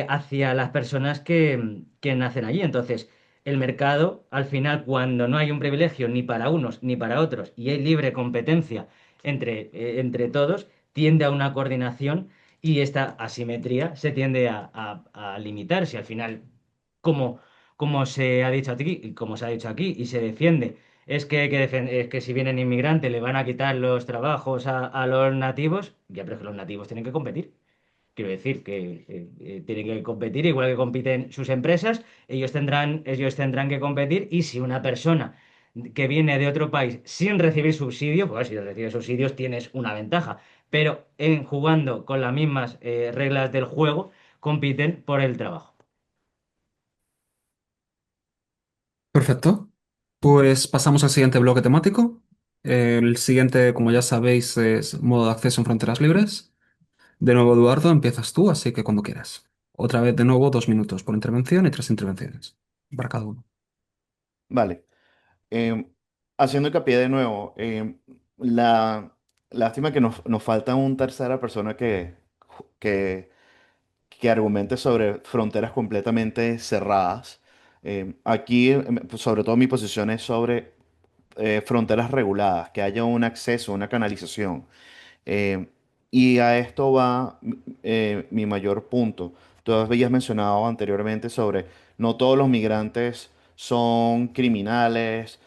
hacia las personas que nacen allí. Entonces, el mercado, al final, cuando no hay un privilegio ni para unos ni para otros y hay libre competencia entre todos, tiende a una coordinación y esta asimetría se tiende a limitar. Si al final, como, como se ha dicho aquí, como se ha dicho aquí, y se defiende, es que si vienen inmigrantes le van a quitar los trabajos a los nativos, ya, pero es que los nativos tienen que competir. Quiero decir que tienen que competir igual que compiten sus empresas, ellos tendrán que competir, y si una persona que viene de otro país sin recibir subsidio, pues si recibes subsidios tienes una ventaja, pero en jugando con las mismas reglas del juego, compiten por el trabajo. Perfecto. Pues pasamos al siguiente bloque temático. El siguiente, como ya sabéis, es modo de acceso en fronteras libres. De nuevo, Eduardo, empiezas tú, así que cuando quieras. Otra vez, de nuevo, 2 minutos por intervención y 3 intervenciones para cada uno. Vale. Em, Haciendo hincapié de nuevo, la lástima que nos falta una tercera persona que que argumente sobre fronteras completamente cerradas. Aquí, pues, sobre todo mi posición es sobre fronteras reguladas, que haya un acceso, una canalización. Eh, y a esto va mi mayor punto. Tú habías mencionado anteriormente sobre no todos los migrantes son criminales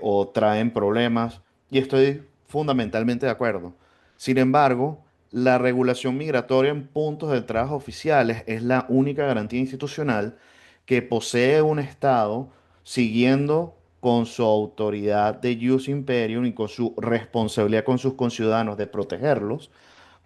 o traen problemas, y estoy fundamentalmente de acuerdo. Sin embargo, la regulación migratoria en puntos de entrada oficiales es la única garantía institucional que posee un Estado siguiendo con su autoridad de jus imperium y con su responsabilidad con sus conciudadanos de protegerlos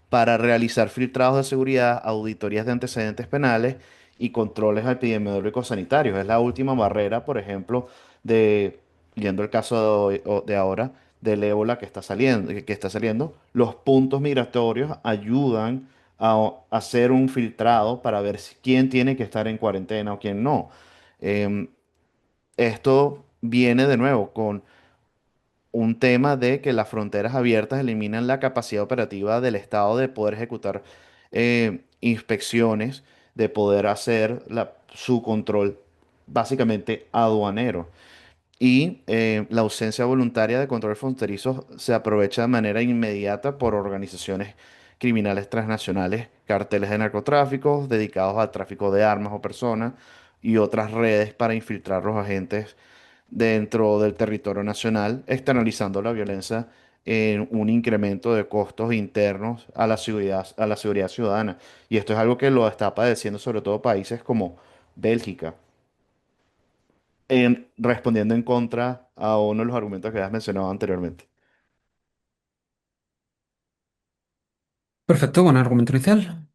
para realizar filtrados de seguridad, auditorías de antecedentes penales y controles epidemiológicos sanitarios. Es la última barrera, por ejemplo, de, yendo el caso de ahora, del ébola que está saliendo, los puntos migratorios ayudan a hacer un filtrado para ver quién tiene que estar en cuarentena o quién no. Em, Esto viene de nuevo con un tema de que las fronteras abiertas eliminan la capacidad operativa del Estado de poder ejecutar inspecciones, de poder hacer su control básicamente aduanero. Y la ausencia voluntaria de control fronterizo se aprovecha de manera inmediata por organizaciones criminales transnacionales, carteles de narcotráfico dedicados al tráfico de armas o personas y otras redes para infiltrar los agentes dentro del territorio nacional, externalizando la violencia en un incremento de costos internos a la seguridad ciudadana. Y esto es algo que lo está padeciendo sobre todo países como Bélgica, respondiendo en contra a uno de los argumentos que has mencionado anteriormente. Perfecto, buen argumento inicial.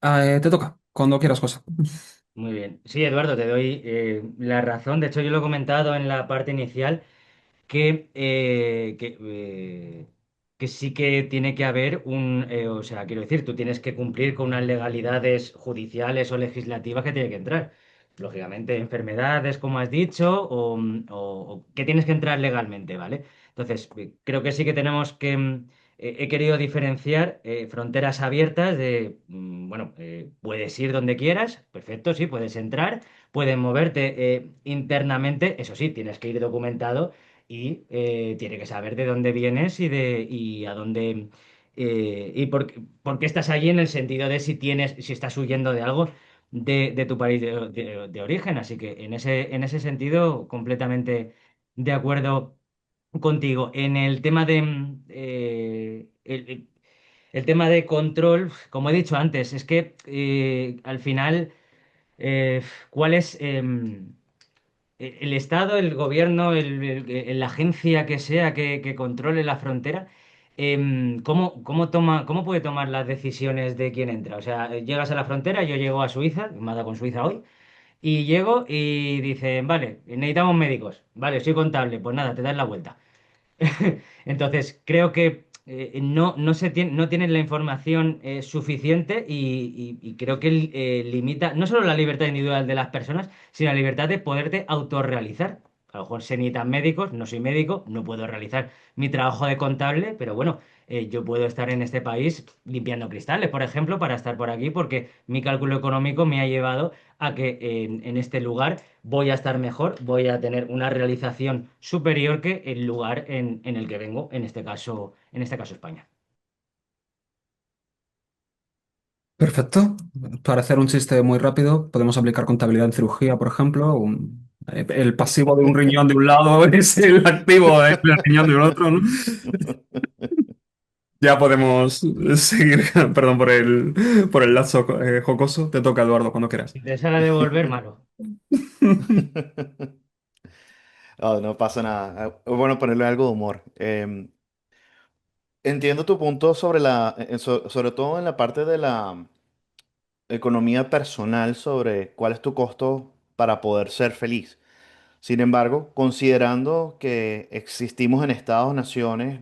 Te toca, cuando quieras, cosa. Muy bien. Sí, Eduardo, te doy la razón. De hecho, yo lo he comentado en la parte inicial que sí que tiene que haber o sea, quiero decir, tú tienes que cumplir con unas legalidades judiciales o legislativas que tiene que entrar. Lógicamente, enfermedades, como has dicho, o que tienes que entrar legalmente, ¿vale? Entonces, creo que sí que tenemos que, he querido diferenciar fronteras abiertas de, bueno, puedes ir donde quieras, perfecto, sí, puedes entrar, puedes moverte internamente, eso sí, tienes que ir documentado y tiene que saber de dónde vienes y a dónde y por qué estás allí en el sentido de si estás huyendo de algo de tu país de origen. Así que en ese sentido, completamente de acuerdo contigo. En el tema de el tema de control, como he dicho antes, es que al final, ¿cuál es? El Estado, el gobierno, la agencia que sea que controle la frontera, cómo puede tomar las decisiones de quién entra? O sea, llegas a la frontera, yo llego a Suiza, me ha dado con Suiza hoy, y llego y dicen, vale, necesitamos médicos, vale, soy contable, pues nada, te das la vuelta. Entonces, creo que no tienen la información suficiente y creo que limita no solo la libertad individual de las personas, sino la libertad de poderte autorrealizar. A lo mejor se necesitan médicos, no soy médico, no puedo realizar mi trabajo de contable, pero bueno, yo puedo estar en este país limpiando cristales, por ejemplo, para estar por aquí, porque mi cálculo económico me ha llevado a que en este lugar voy a estar mejor, voy a tener una realización superior que el lugar en el que vengo, en este caso España. Perfecto. Para hacer un chiste muy rápido, podemos aplicar contabilidad en cirugía, por ejemplo. El pasivo de un riñón de un lado es el activo del riñón del otro, ¿no? Ya podemos seguir. Perdón por el lazo jocoso. Te toca, Eduardo, cuando quieras. Si te sale de volver, malo. No, no pasa nada. Es bueno ponerle algo de humor. Entiendo tu punto sobre sobre todo en la parte de la economía personal, sobre cuál es tu costo para poder ser feliz. Sin embargo, considerando que existimos en Estados-naciones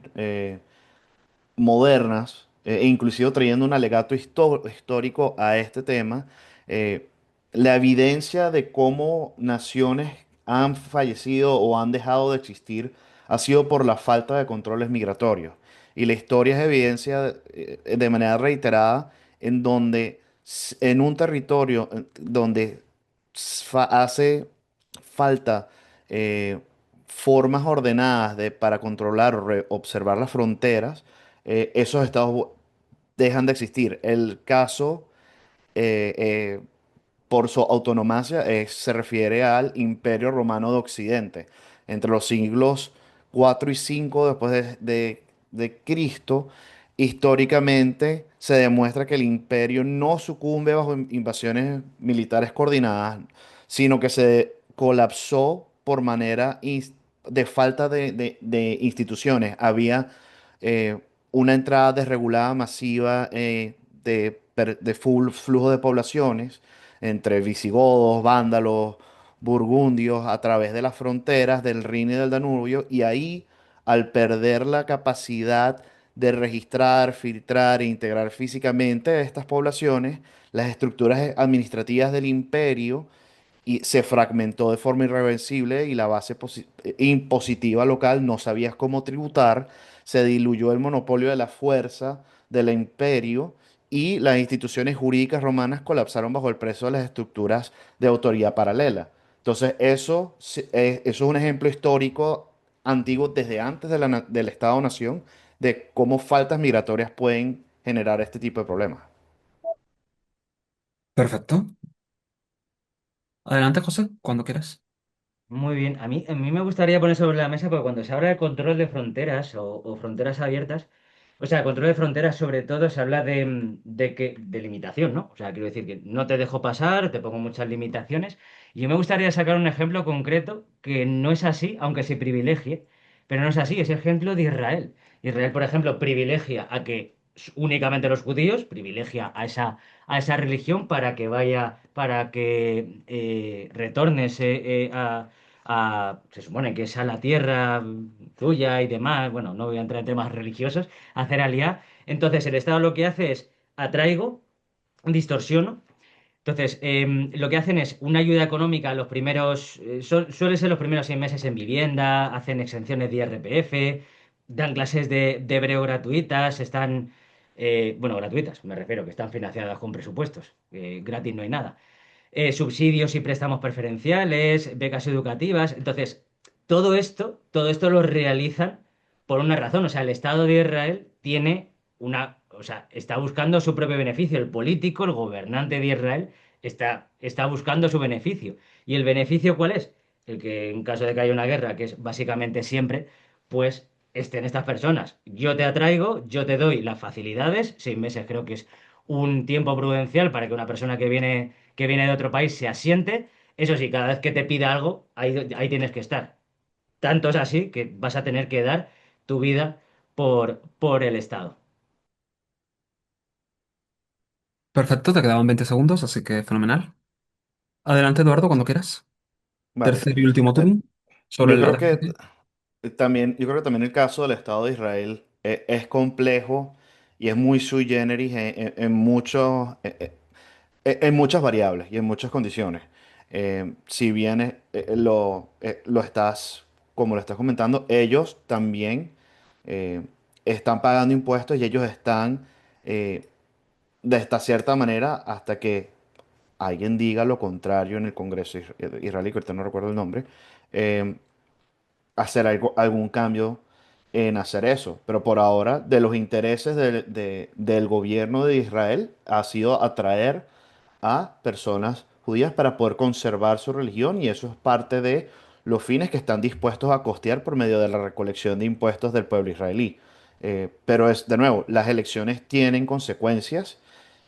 modernas, e inclusive trayendo un alegato histórico a este tema, eh, la evidencia de cómo naciones han fallecido o han dejado de existir ha sido por la falta de controles migratorios. Y la historia es evidencia de manera reiterada en donde en un territorio donde hace falta eh, formas ordenadas para controlar o observar las fronteras, esos estados dejan de existir. El caso eh, eh, por su autonomía se refiere al Imperio Romano de Occidente. Entre los siglos 4 y 5 después de Cristo, históricamente se demuestra que el imperio no sucumbe bajo invasiones militares coordinadas, sino que se colapsó por manera de falta de instituciones. Había eh, una entrada desregulada masiva de full flujo de poblaciones entre visigodos, vándalos, burgundios, a través de las fronteras del Rin y del Danubio, y ahí, al perder la capacidad de registrar, filtrar e integrar físicamente a estas poblaciones, las estructuras administrativas del imperio y se fragmentó de forma irreversible y la base impositiva local no sabías cómo tributar, se diluyó el monopolio de la fuerza del imperio y las instituciones jurídicas romanas colapsaron bajo el peso de las estructuras de autoridad paralela. Entonces, eso es un ejemplo histórico antiguo desde antes de del Estado-Nación de cómo faltas migratorias pueden generar este tipo de problemas. Perfecto. Adelante, José, cuando quieras. Muy bien, a mí me gustaría poner sobre la mesa porque cuando se habla de control de fronteras o fronteras abiertas, o sea, control de fronteras sobre todo se habla de limitación, ¿no? O sea, quiero decir que no te dejo pasar, te pongo muchas limitaciones. Y yo me gustaría sacar un ejemplo concreto que no es así, aunque se privilegie, pero no es así, es el ejemplo de Israel. Israel, por ejemplo, privilegia a que únicamente los judíos, privilegia a esa religión para que vaya, para que retornes se supone que es a la tierra tuya y demás, bueno, no voy a entrar en temas religiosos, hacer aliá. Entonces el Estado lo que hace es atraigo, distorsiono. Entonces, lo que hacen es una ayuda económica los primeros, suele ser los primeros 6 meses en vivienda, hacen exenciones de IRPF, dan clases de hebreo gratuitas, bueno, gratuitas, me refiero, que están financiadas con presupuestos, gratis no hay nada, subsidios y préstamos preferenciales, becas educativas. Entonces, todo esto lo realizan por una razón. O sea, el Estado de Israel o sea, está buscando su propio beneficio. El político, el gobernante de Israel, está buscando su beneficio. ¿Y el beneficio cuál es? El que en caso de que haya una guerra, que es básicamente siempre, pues estén estas personas. Yo te atraigo, yo te doy las facilidades, 6 meses creo que es un tiempo prudencial para que una persona que viene de otro país se asiente. Eso sí, cada vez que te pida algo, ahí tienes que estar. Tanto es así que vas a tener que dar tu vida por el Estado. Perfecto, te quedaban 20 segundos, así que fenomenal. Adelante, Eduardo, cuando quieras. Vale. Tercer y último Eh, turno sobre Yo el creo que ataque. yo creo que también el caso del Estado de Israel es complejo y es muy sui generis en en muchas variables y en muchas condiciones. Si bien lo estás, como lo estás comentando, ellos también eh, están pagando impuestos y ellos están eh, de esta cierta manera hasta que alguien diga lo contrario en el Congreso israelí, que ahorita no recuerdo el nombre. eh, Hacer algún cambio en hacer eso. Pero por ahora, de los intereses del gobierno de Israel ha sido atraer a personas judías para poder conservar su religión y eso es parte de los fines que están dispuestos a costear por medio de la recolección de impuestos del pueblo israelí. Pero es, de nuevo, las elecciones tienen consecuencias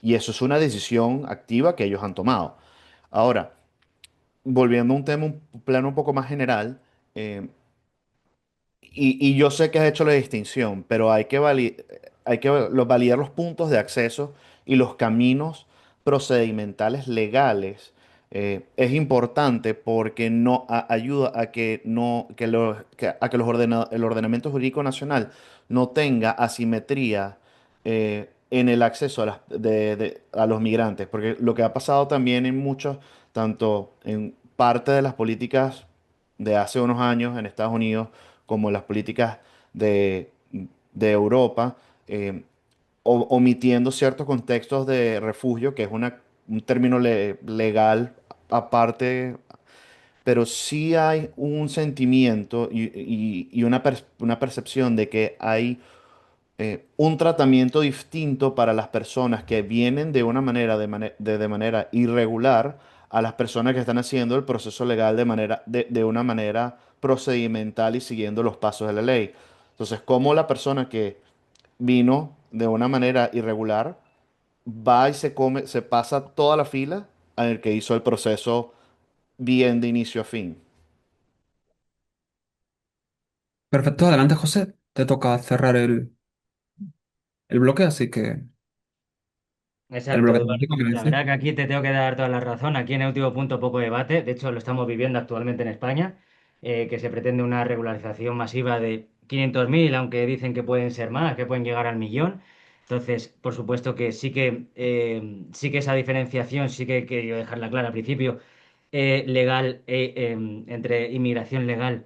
y eso es una decisión activa que ellos han tomado. Ahora, volviendo a un plano un poco más general, eh, y yo sé que has hecho la distinción, pero hay que validar los puntos de acceso y los caminos procedimentales legales. Es importante porque ayuda a que no que a que el ordenamiento jurídico nacional no tenga asimetría en el acceso a los migrantes, porque lo que ha pasado también en muchos, tanto en parte de las políticas de hace unos años en Estados Unidos como las políticas de, de Europa, eh, omitiendo ciertos contextos de refugio, que es un término legal aparte, pero sí hay un sentimiento y una percepción de que hay un tratamiento distinto para las personas que vienen de una manera, de manera irregular a las personas que están haciendo el proceso legal de una manera procedimental y siguiendo los pasos de la ley. Entonces, como la persona que vino de una manera irregular va y se come, se pasa toda la fila al que hizo el proceso bien de inicio a fin. Perfecto, adelante, José. Te toca cerrar el bloque, así que el Exacto, bloque Eduardo. temático, quiero La decir. verdad que aquí te tengo que dar toda la razón. Aquí en el último punto poco debate. De hecho, lo estamos viviendo actualmente en España, que se pretende una regularización masiva de 500.000, aunque dicen que pueden ser más, que pueden llegar al millón. Entonces, por supuesto que sí que esa diferenciación sí que quería dejarla clara al principio, legal entre inmigración legal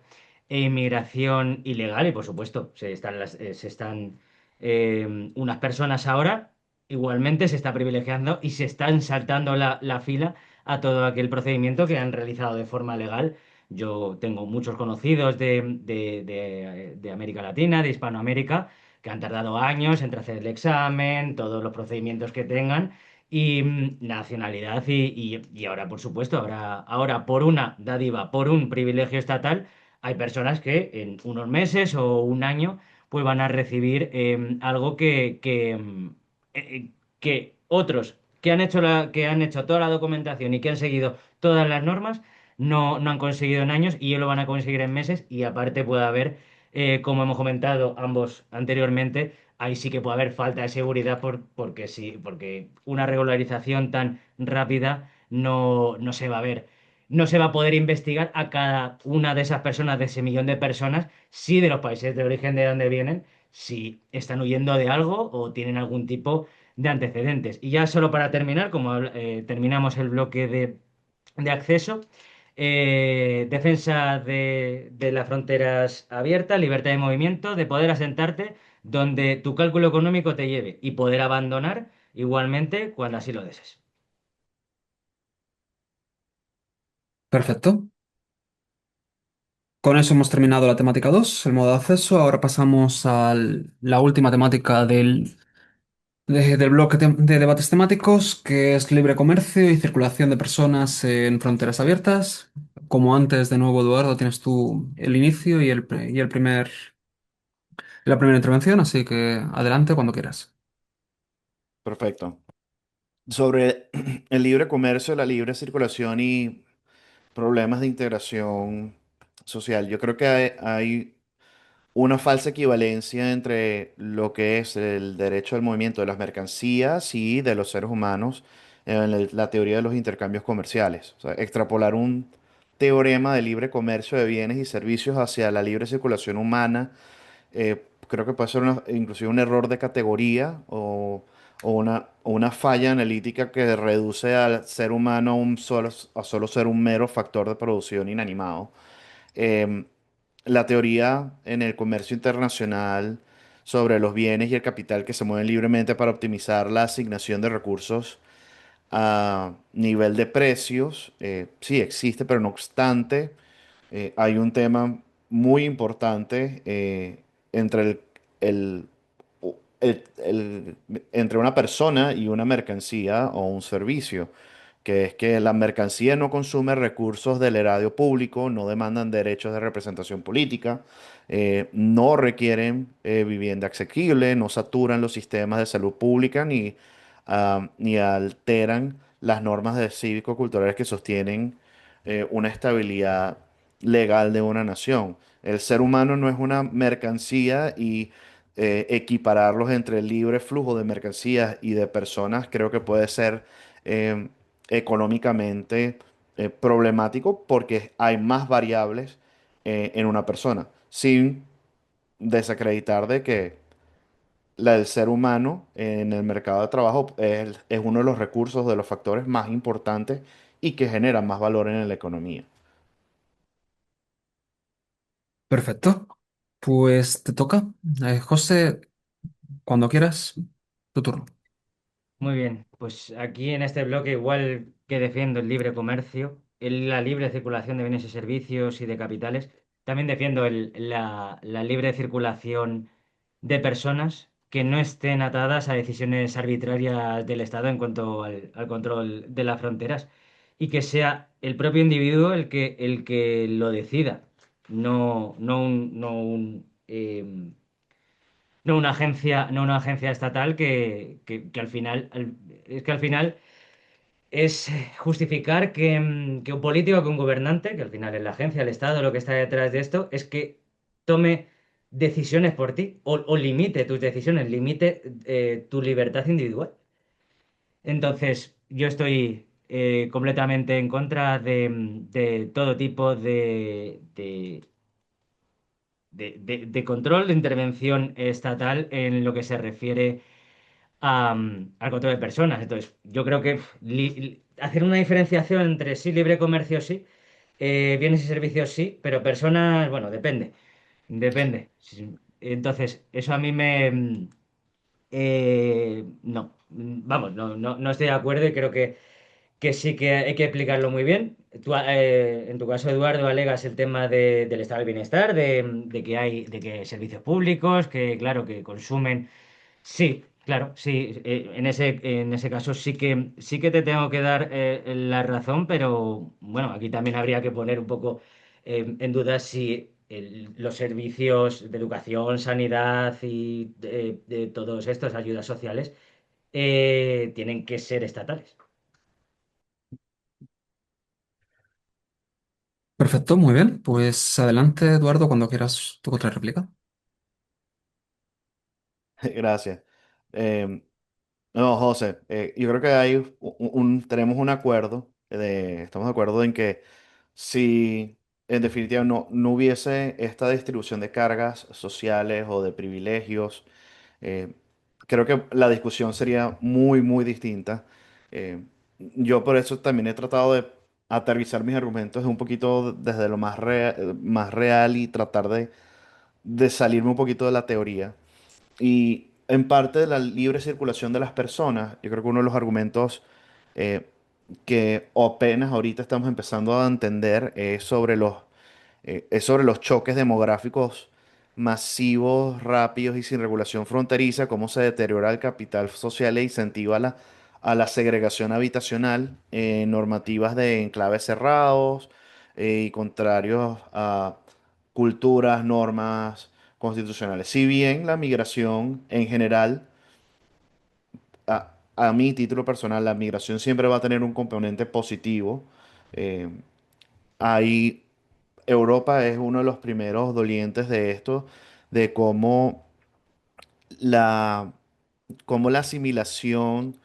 e inmigración ilegal. Y por supuesto, unas personas ahora. Igualmente se está privilegiando y se están saltando la fila a todo aquel procedimiento que han realizado de forma legal. Yo tengo muchos conocidos de América Latina, de Hispanoamérica, que han tardado años entre hacer el examen, todos los procedimientos que tengan y nacionalidad y ahora, por supuesto, ahora por una dádiva, por un privilegio estatal, hay personas que en unos meses o un año pues van a recibir algo que otros que han hecho toda la documentación y que han seguido todas las normas no han conseguido en años y ellos lo van a conseguir en meses y aparte puede haber, como hemos comentado ambos anteriormente, ahí sí que puede haber falta de seguridad porque sí, porque una regularización tan rápida no se va a ver. No se va a poder investigar a cada una de esas personas, de ese millón de personas, si de los países de origen de donde vienen, si están huyendo de algo o tienen algún tipo de antecedentes. Y ya solo para terminar, como terminamos el bloque de acceso, defensa de las fronteras abiertas, libertad de movimiento, de poder asentarte donde tu cálculo económico te lleve y poder abandonar igualmente cuando así lo desees. Perfecto. Con eso hemos terminado la temática 2, el modo de acceso. Ahora pasamos a la última temática del bloque de debates temáticos, que es libre comercio y circulación de personas en fronteras abiertas. Como antes, de nuevo, Eduardo, tienes tú el inicio la primera intervención, así que adelante cuando quieras. Perfecto. Sobre el libre comercio, la libre circulación y problemas de integración social. Yo creo que hay una falsa equivalencia entre lo que es el derecho al movimiento de las mercancías y de los seres humanos en la teoría de los intercambios comerciales. O sea, extrapolar un teorema de libre comercio de bienes y servicios hacia la libre circulación humana, creo que puede ser inclusive un error de categoría o una falla analítica que reduce al ser humano a solo ser un mero factor de producción inanimado. Em, la teoría en el comercio internacional sobre los bienes y el capital que se mueven libremente para optimizar la asignación de recursos a nivel de precios, sí existe, pero no obstante, hay un tema muy importante entre el- entre una persona y una mercancía o un servicio, que es que la mercancía no consume recursos del erario público, no demandan derechos de representación política, no requieren vivienda asequible, no saturan los sistemas de salud pública ni alteran las normas de cívico-culturales que sostienen una estabilidad legal de una nación. El ser humano no es una mercancía y equipararlos entre el libre flujo de mercancías y de personas creo que puede ser eh, económicamente problemático porque hay más variables en una persona, sin desacreditar de que la del ser humano en el mercado de trabajo es uno de los recursos, de los factores más importantes y que generan más valor en la economía. Perfecto. Pues te toca. José, cuando quieras. Tu turno. Muy bien, pues aquí en este bloque, igual que defiendo el libre comercio, la libre circulación de bienes y servicios y de capitales, también defiendo la libre circulación de personas que no estén atadas a decisiones arbitrarias del Estado en cuanto al control de las fronteras y que sea el propio individuo el que lo decida, no una agencia estatal que al final, es que al final es justificar que un político, que un gobernante, que al final es la agencia, el Estado, lo que está detrás de esto, es que tome decisiones por ti o limite tus decisiones, limite tu libertad individual. Entonces, yo estoy completamente en contra de todo tipo de control, de intervención estatal en lo que se refiere al control de personas. Entonces, yo creo que hacer una diferenciación entre sí, libre comercio sí, bienes y servicios sí, pero personas, bueno, depende, depende. Entonces, eso a mí no, vamos, no estoy de acuerdo y creo que sí que hay que explicarlo muy bien. Tú, en tu caso, Eduardo, alegas el tema del estado del bienestar, de que servicios públicos, que claro, que consumen. Sí, claro, sí. En ese caso sí que te tengo que dar la razón, pero bueno, aquí también habría que poner un poco en duda si los servicios de educación, sanidad y de todos estos ayudas sociales tienen que ser estatales. Perfecto, muy bien. Pues adelante, Eduardo, cuando quieras tu réplica. Gracias. Em, no, José, yo creo que hay tenemos un acuerdo, estamos de acuerdo en que si en definitiva no hubiese esta distribución de cargas sociales o de privilegios, eh, creo que la discusión sería muy, muy distinta. Eh, yo por eso también he tratado de aterrizar mis argumentos un poquito desde lo más real y tratar de salirme un poquito de la teoría. Y en parte de la libre circulación de las personas, yo creo que uno de los argumentos eh, que apenas ahorita estamos empezando a entender es sobre los choques demográficos masivos, rápidos y sin regulación fronteriza, cómo se deteriora el capital social e incentiva a la segregación habitacional, normativas de enclaves cerrados y contrarios a culturas, normas constitucionales. Si bien la migración en general, a mi título personal, la migración siempre va a tener un componente positivo. eh, Hay Europa es uno de los primeros dolientes de esto, de la, cómo la asimilación,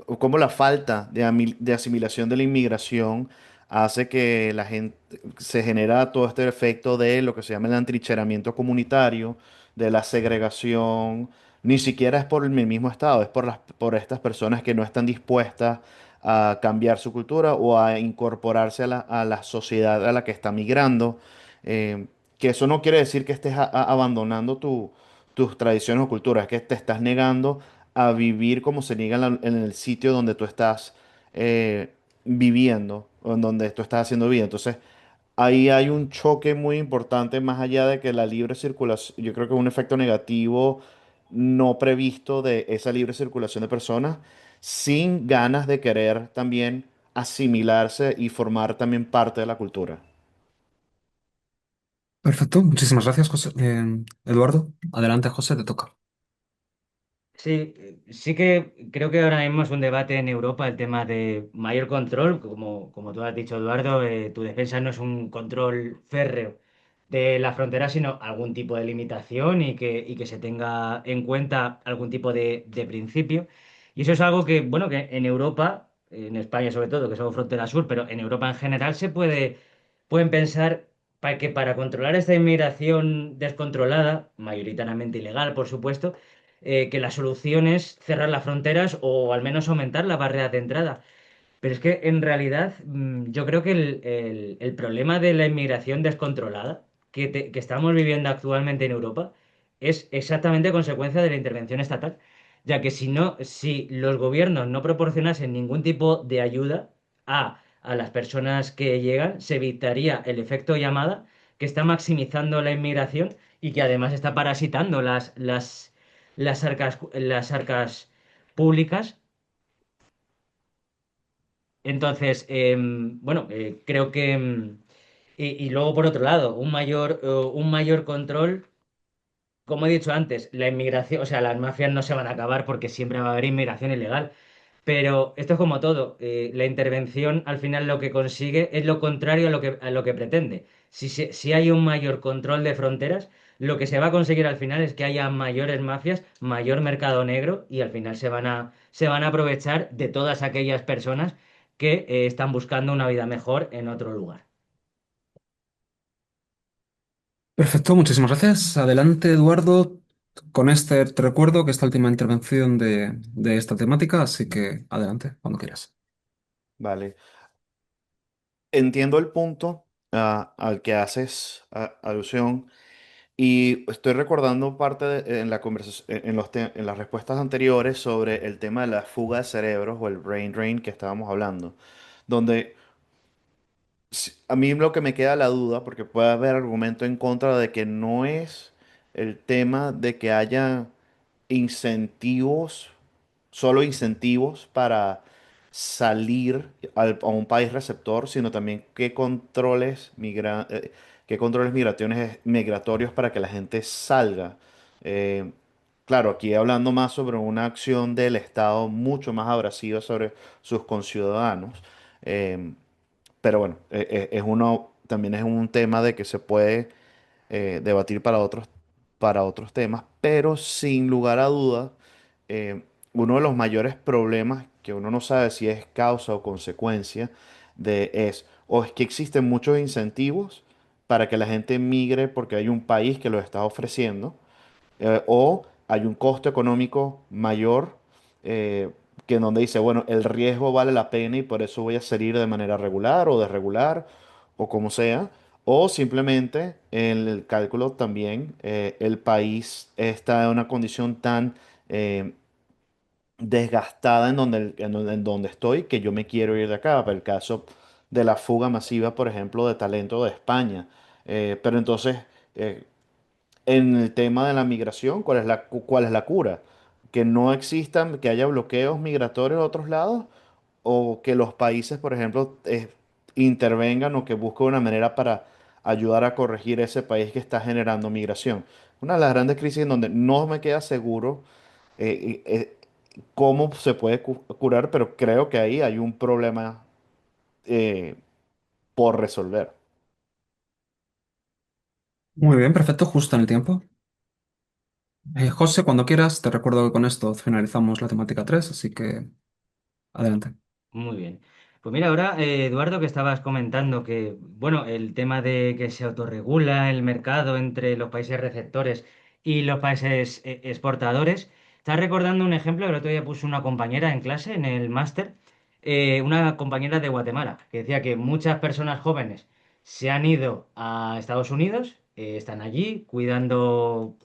o cómo la falta de asimilación de la inmigración hace que la gente se genera todo este efecto de lo que se llama el antrincheramiento comunitario, de la segregación. Ni siquiera es por el mismo Estado, es por estas personas que no están dispuestas a cambiar su cultura o a incorporarse a la sociedad a la que está migrando. Eh, que eso no quiere decir que estés abandonando tus tradiciones o culturas, es que te estás negando a vivir como se niega en el sitio donde tú estás eh, viviendo, o en donde tú estás haciendo vida. Entonces, ahí hay un choque muy importante más allá de que la libre circulación, yo creo que un efecto negativo no previsto de esa libre circulación de personas, sin ganas de querer también asimilarse y formar también parte de la cultura. Perfecto, muchísimas gracias, Eduardo. Adelante, José, te toca. Sí, sí que creo que ahora mismo es un debate en Europa el tema de mayor control, como tú has dicho, Eduardo, tu defensa no es un control férreo de la frontera, sino algún tipo de limitación y que se tenga en cuenta algún tipo de principio. Y eso es algo que, bueno, que en Europa, en España sobre todo, que somos frontera sur, pero en Europa en general pueden pensar que para controlar esta inmigración descontrolada, mayoritariamente ilegal, por supuesto, que la solución es cerrar las fronteras o al menos aumentar las barreras de entrada. Pero es que en realidad yo creo que el problema de la inmigración descontrolada que estamos viviendo actualmente en Europa es exactamente consecuencia de la intervención estatal. ya que si no, si los gobiernos no proporcionasen ningún tipo de ayuda a las personas que llegan, se evitaría el efecto llamada que está maximizando la inmigración y que además está parasitando las arcas públicas. Entonces, bueno, creo que... y luego, por otro lado, un mayor control, como he dicho antes, la inmigración, o sea, las mafias no se van a acabar porque siempre va a haber inmigración ilegal. Pero esto es como todo. La intervención al final lo que consigue es lo contrario a lo que pretende. Si hay un mayor control de fronteras, lo que se va a conseguir al final es que haya mayores mafias, mayor mercado negro y al final se van a aprovechar de todas aquellas personas que están buscando una vida mejor en otro lugar. Perfecto, muchísimas gracias. Adelante, Eduardo. Con este te recuerdo que esta última intervención de esta temática, así que adelante, cuando quieras. Vale. Entiendo el punto al que haces alusión y estoy recordando parte en la conversación, en las respuestas anteriores sobre el tema de la fuga de cerebros o el brain drain que estábamos hablando, donde a mí lo que me queda la duda, porque puede haber argumento en contra de que no es el tema de que haya incentivos, solo incentivos para salir a un país receptor, sino también qué controles migratorios para que la gente salga. Eh, claro, aquí hablando más sobre una acción del Estado mucho más abrasiva sobre sus conciudadanos. Eh, pero bueno, también es un tema de que se puede debatir para otros temas, pero sin lugar a dudas, uno de los mayores problemas que uno no sabe si es causa o consecuencia o es que existen muchos incentivos para que la gente migre porque hay un país que lo está ofreciendo, o hay un costo económico mayor, que en donde dice, bueno, el riesgo vale la pena y por eso voy a salir de manera regular o desregular o como sea. O simplemente en el cálculo también, el país está en una condición tan eh, desgastada en donde estoy que yo me quiero ir de acá. Para el caso de la fuga masiva, por ejemplo, de talento de España. Pero entonces, eh, en el tema de la migración, cuál es la cura? Que no existan, que haya bloqueos migratorios a otros lados, o que los países, por ejemplo, intervengan o que busquen una manera para ayudar a corregir ese país que está generando migración. Una de las grandes crisis en donde no me queda seguro cómo se puede curar, pero creo que ahí hay un problema eh, por resolver. Muy bien, perfecto, justo en el tiempo. José, cuando quieras, te recuerdo que con esto finalizamos la temática 3, así que adelante. Muy bien. Pues mira, ahora, Eduardo, que estabas comentando que, bueno, el tema de que se autorregula el mercado entre los países receptores y los países exportadores, estás recordando un ejemplo que el otro día puso una compañera en clase, en el máster, una compañera de Guatemala, que decía que muchas personas jóvenes se han ido a Estados Unidos, están allí cuidando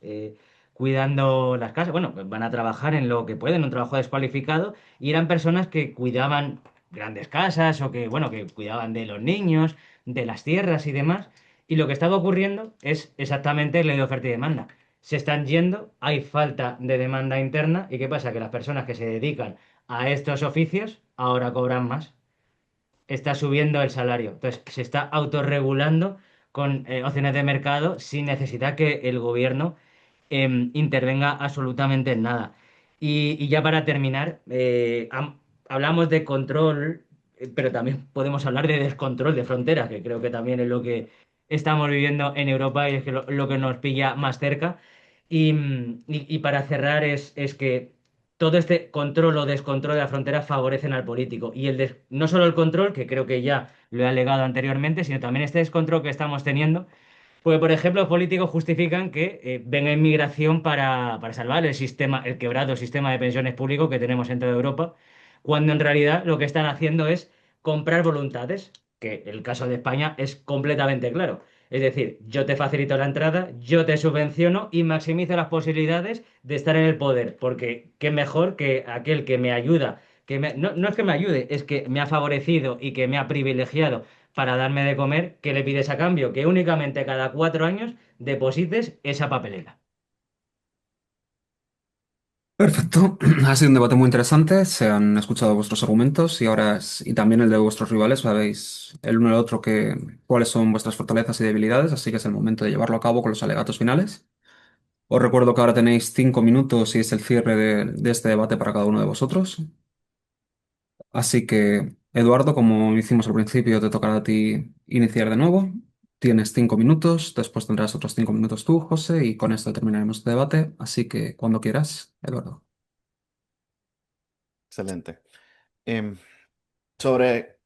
las casas, bueno, pues van a trabajar en lo que pueden, un trabajo descualificado y eran personas que cuidaban grandes casas o que, bueno, que cuidaban de los niños, de las tierras y demás. Y lo que estaba ocurriendo es exactamente ley de oferta y demanda. Se están yendo, hay falta de demanda interna. ¿Y qué pasa? Que las personas que se dedican a estos oficios ahora cobran más. Está subiendo el salario. Entonces, se está autorregulando con opciones de mercado sin necesidad que el gobierno intervenga absolutamente en nada. Y ya para terminar, hablamos de control, pero también podemos hablar de descontrol de fronteras, que creo que también es lo que estamos viviendo en Europa y es que lo que nos pilla más cerca. Y para cerrar es que todo este control o descontrol de la frontera favorecen al político. Y no solo el control, que creo que ya lo he alegado anteriormente, sino también este descontrol que estamos teniendo porque, por ejemplo, los políticos justifican que venga inmigración para salvar el sistema, el quebrado sistema de pensiones público que tenemos en toda Europa, cuando en realidad lo que están haciendo es comprar voluntades, que el caso de España es completamente claro. Es decir, yo te facilito la entrada, yo te subvenciono y maximizo las posibilidades de estar en el poder, porque qué mejor que aquel que me ayuda, no, no es que me ayude, es que me ha favorecido y que me ha privilegiado para darme de comer, ¿qué le pides a cambio? Que únicamente cada 4 años deposites esa papeleta. Perfecto. Ha sido un debate muy interesante. Se han escuchado vuestros argumentos y ahora y también el de vuestros rivales. Sabéis el uno y el otro cuáles son vuestras fortalezas y debilidades, así que es el momento de llevarlo a cabo con los alegatos finales. Os recuerdo que ahora tenéis 5 minutos y es el cierre de este debate para cada uno de vosotros. Así que, Eduardo, como hicimos al principio, te tocará a ti iniciar de nuevo. Tienes 5 minutos, después tendrás otros 5 minutos tú, José, y con esto terminaremos este debate. Así que cuando quieras, Eduardo. Excelente. Em, Sobre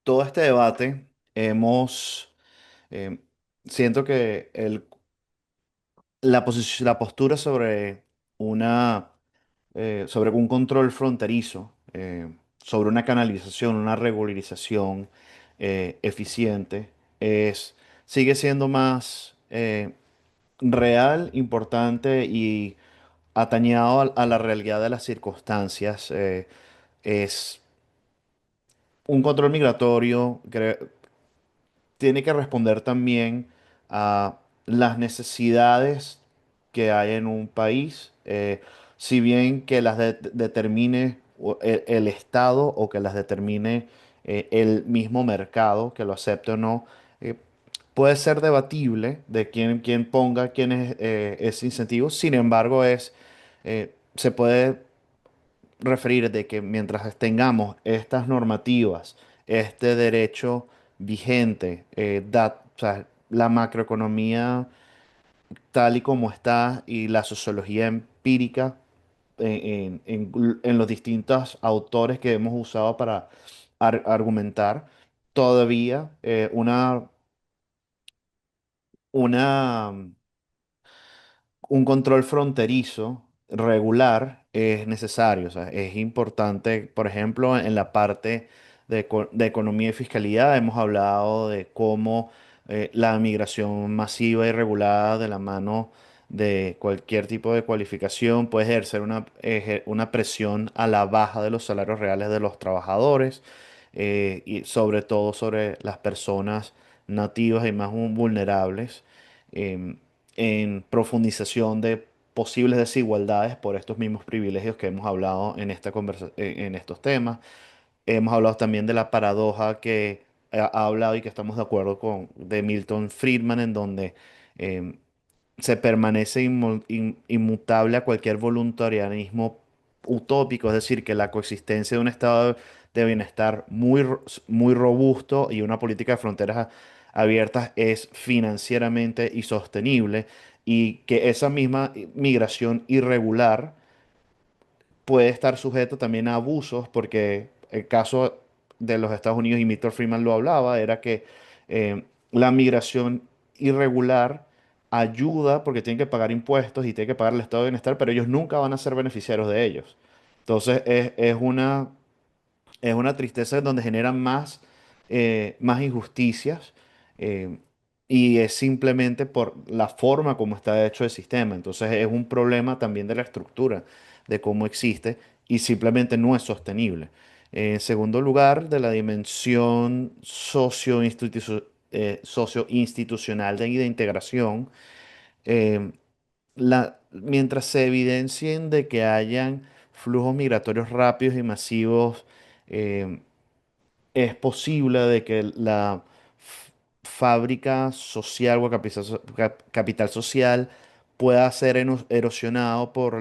todo este debate, em, siento que la postura sobre un control fronterizo, sobre una canalización, una regularización eficiente, es, sigue siendo más real, importante y atañado a la realidad de las circunstancias. Es un control migratorio, tiene que responder también a las necesidades que hay en un país, si bien que las determine el Estado o que las determine el mismo mercado, que lo acepte o no, eh, puede ser debatible de quién ponga quién es ese incentivo. Sin embargo, se puede referir de que mientras tengamos estas normativas, este derecho vigente, o sea, la macroeconomía tal y como está y la sociología empírica en los distintos autores que hemos usado para argumentar, todavía una un control fronterizo regular es necesario. O sea, es importante, por ejemplo, en la parte de economía y fiscalidad, hemos hablado de cómo la migración masiva y regulada de la mano de cualquier tipo de cualificación puede ejercer una presión a la baja de los salarios reales de los trabajadores, y sobre todo sobre las personas nativas y más vulnerables. em, en profundización de posibles desigualdades por estos mismos privilegios que hemos hablado en estos temas. Hemos hablado también de la paradoja que ha hablado y que estamos de acuerdo con de Milton Friedman, en donde em, se permanece inmutable a cualquier voluntarianismo utópico, es decir, que la coexistencia de un estado de bienestar muy robusto y una política de fronteras abiertas es financieramente y sostenible, y que esa misma migración irregular puede estar sujeto también a abusos, porque el caso de los Estados Unidos, y Milton Friedman lo hablaba, era que la migración irregular ayuda porque tienen que pagar impuestos y tienen que pagar el estado de bienestar, pero ellos nunca van a ser beneficiarios de ellos. Entonces es una tristeza en donde generan más injusticias, eh, y es simplemente por la forma como está hecho el sistema. Entonces es un problema también de la estructura, de cómo existe y simplemente no es sostenible. En segundo lugar, de la dimensión socioinstitucional y de integración, eh, mientras se evidencien de que hayan flujos migratorios rápidos y masivos, eh, es posible de que la fábrica social o capital social pueda ser erosionado por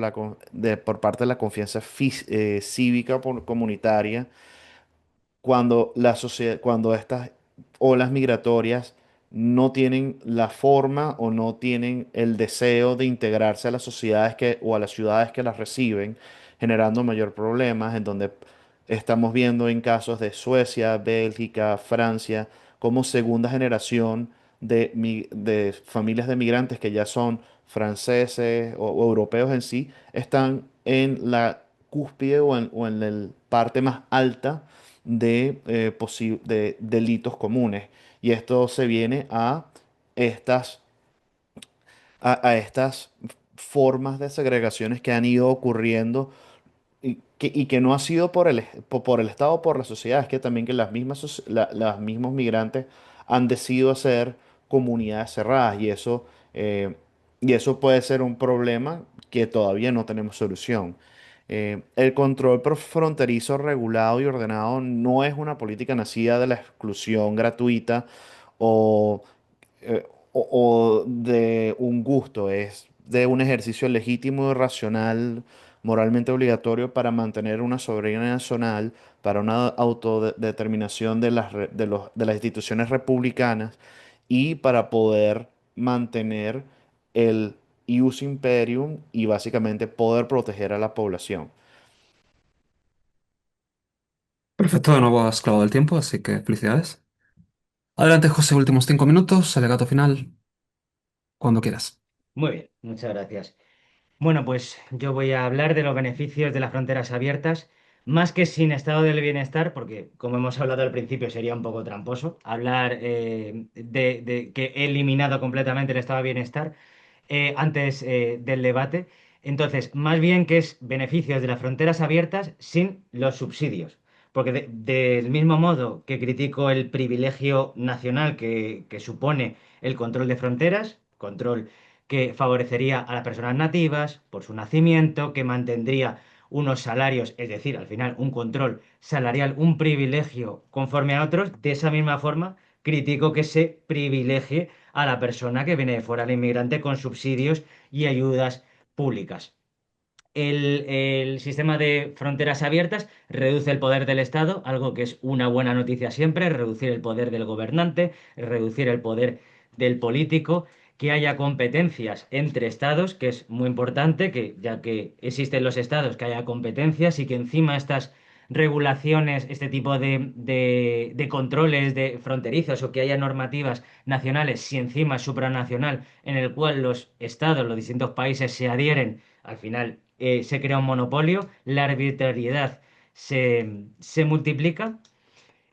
parte de la confianza cívica comunitaria, cuando cuando estas olas migratorias no tienen la forma o no tienen el deseo de integrarse a las sociedades o a las ciudades que las reciben, generando mayor problemas, en donde estamos viendo en casos de Suecia, Bélgica, Francia, como segunda generación de familias de migrantes que ya son franceses o europeos en sí, están en la cúspide o en la parte más alta de delitos comunes. Y esto se viene a estas, a estas formas de segregaciones que han ido ocurriendo y que no ha sido por el Estado o por la sociedad, es que también que las mismos migrantes han decidido hacer comunidades cerradas eh, y eso puede ser un problema que todavía no tenemos solución. El control fronterizo regulado y ordenado no es una política nacida de la exclusión gratuita o o de un gusto, es de un ejercicio legítimo y racional, moralmente obligatorio para mantener una soberanía nacional, para una autodeterminación de las instituciones republicanas y para poder mantener el ius imperium y básicamente poder proteger a la población. Perfecto, de nuevo has clavado el tiempo, así que felicidades. Adelante, José, últimos 5 minutos, alegato final, cuando quieras. Muy bien, muchas gracias. Bueno, pues yo voy a hablar de los beneficios de las fronteras abiertas, más que sin estado del bienestar, porque como hemos hablado al principio sería un poco tramposo hablar de que he eliminado completamente el estado de bienestar antes del debate. Entonces, más bien que es beneficios de las fronteras abiertas sin los subsidios. Porque del mismo modo que critico el privilegio nacional que supone el control de fronteras, control que favorecería a las personas nativas por su nacimiento, que mantendría unos salarios, es decir, al final un control salarial, un privilegio conforme a otros, de esa misma forma critico que se privilegie a la persona que viene de fuera, al inmigrante, con subsidios y ayudas públicas. El sistema de fronteras abiertas reduce el poder del Estado, algo que es una buena noticia siempre, reducir el poder del gobernante, reducir el poder del político, que haya competencias entre estados, que es muy importante, que ya que existen los estados, que haya competencias y que encima estas regulaciones, este tipo de controles de fronterizos o que haya normativas nacionales, si encima es supranacional, en el cual los estados, los distintos países se adhieren, al final se crea un monopolio, la arbitrariedad se multiplica.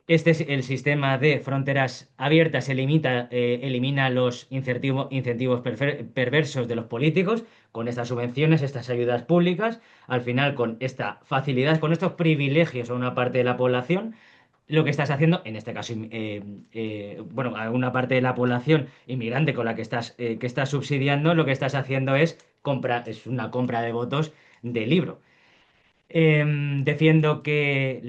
Este es el sistema de fronteras abiertas, elimina los incentivos perversos de los políticos con estas subvenciones, estas ayudas públicas. Al final, con esta facilidad, con estos privilegios a una parte de la población, lo que estás haciendo, en este caso, bueno, a una parte de la población inmigrante con la que estás subsidiando, lo que estás haciendo es una compra de votos de libro. Defiendo que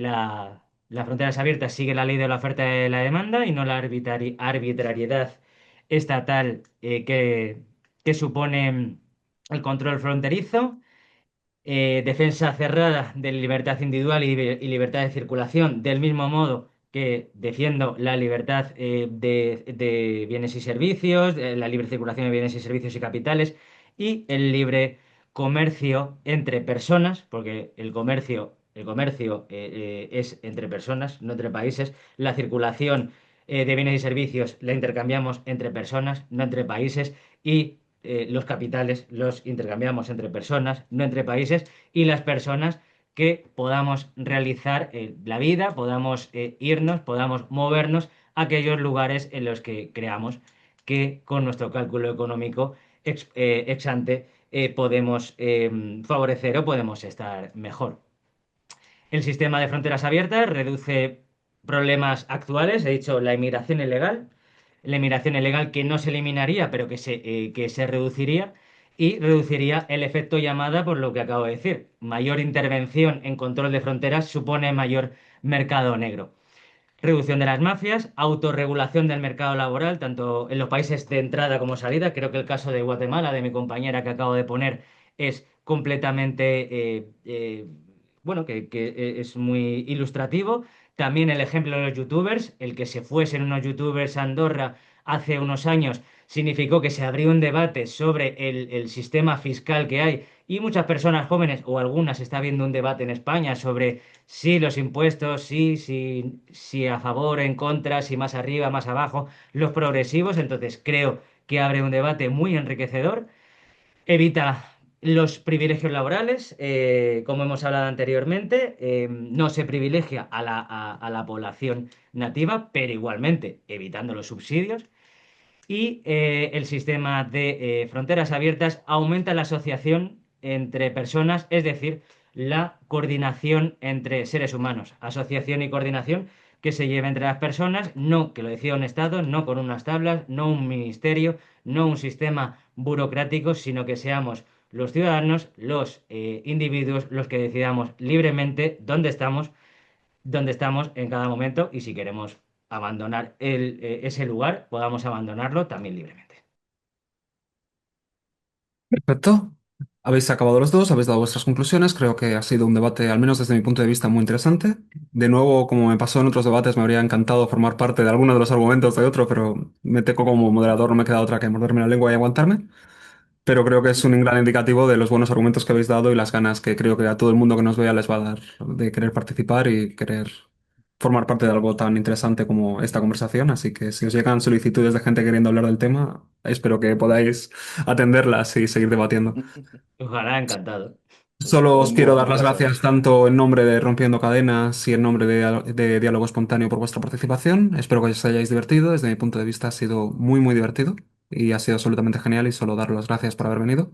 las fronteras abiertas sigue la ley de la oferta y la demanda y no la arbitrariedad estatal que supone el control fronterizo. Defensa cerrada de la libertad individual y libertad de circulación, del mismo modo que defiendo la libertad de bienes y servicios, la libre circulación de bienes y servicios y capitales y el libre comercio entre personas, porque el comercio es entre personas, no entre países. La circulación de bienes y servicios la intercambiamos entre personas, no entre países. Y los capitales los intercambiamos entre personas, no entre países, y las personas que podamos realizar la vida, podamos irnos, podamos movernos a aquellos lugares en los que creamos que con nuestro cálculo económico ex ante podemos favorecer o podemos estar mejor. El sistema de fronteras abiertas reduce problemas actuales, he dicho la inmigración ilegal que no se eliminaría, pero que se reduciría y reduciría el efecto llamada por lo que acabo de decir. Mayor intervención en control de fronteras supone mayor mercado negro. Reducción de las mafias, autorregulación del mercado laboral, tanto en los países de entrada como salida. Creo que el caso de Guatemala, de mi compañera que acabo de poner, es completamente, bueno, que es muy ilustrativo. También el ejemplo de los youtubers, el que se fuesen unos youtubers a Andorra hace unos años, significó que se abrió un debate sobre el sistema fiscal que hay y muchas personas jóvenes, o algunas, está viendo un debate en España sobre sí, los impuestos, sí, sí, sí, a favor, en contra, si más arriba, más abajo, los progresivos. Entonces creo que abre un debate muy enriquecedor, evita los privilegios laborales, como hemos hablado anteriormente, no se privilegia a la población nativa, pero igualmente evitando los subsidios. y el sistema de fronteras abiertas aumenta la asociación entre personas, es decir, la coordinación entre seres humanos, asociación y coordinación que se lleve entre las personas, no que lo decida un Estado, no con unas tablas, no un ministerio, no un sistema burocrático, sino que seamos los ciudadanos, los individuos, los que decidamos libremente dónde estamos en cada momento y si queremos abandonar ese lugar, podamos abandonarlo también libremente. Perfecto. Habéis acabado los dos, habéis dado vuestras conclusiones. Creo que ha sido un debate, al menos desde mi punto de vista, muy interesante. De nuevo, como me pasó en otros debates, me habría encantado formar parte de alguno de los argumentos de otro, pero me teco como moderador, no me queda otra que morderme la lengua y aguantarme. Pero creo que es un gran indicativo de los buenos argumentos que habéis dado y las ganas que creo que a todo el mundo que nos vea les va a dar de querer participar y querer formar parte de algo tan interesante como esta conversación. Así que si os llegan solicitudes de gente queriendo hablar del tema, espero que podáis atenderlas y seguir debatiendo. Ojalá, encantado. Solo os quiero dar Un las placer. gracias tanto en nombre de Rompiendo Cadenas y en nombre de Diálogo Espontáneo por vuestra participación. Espero que os hayáis divertido. Desde mi punto de vista ha sido muy, muy divertido y ha sido absolutamente genial y solo daros las gracias por haber venido.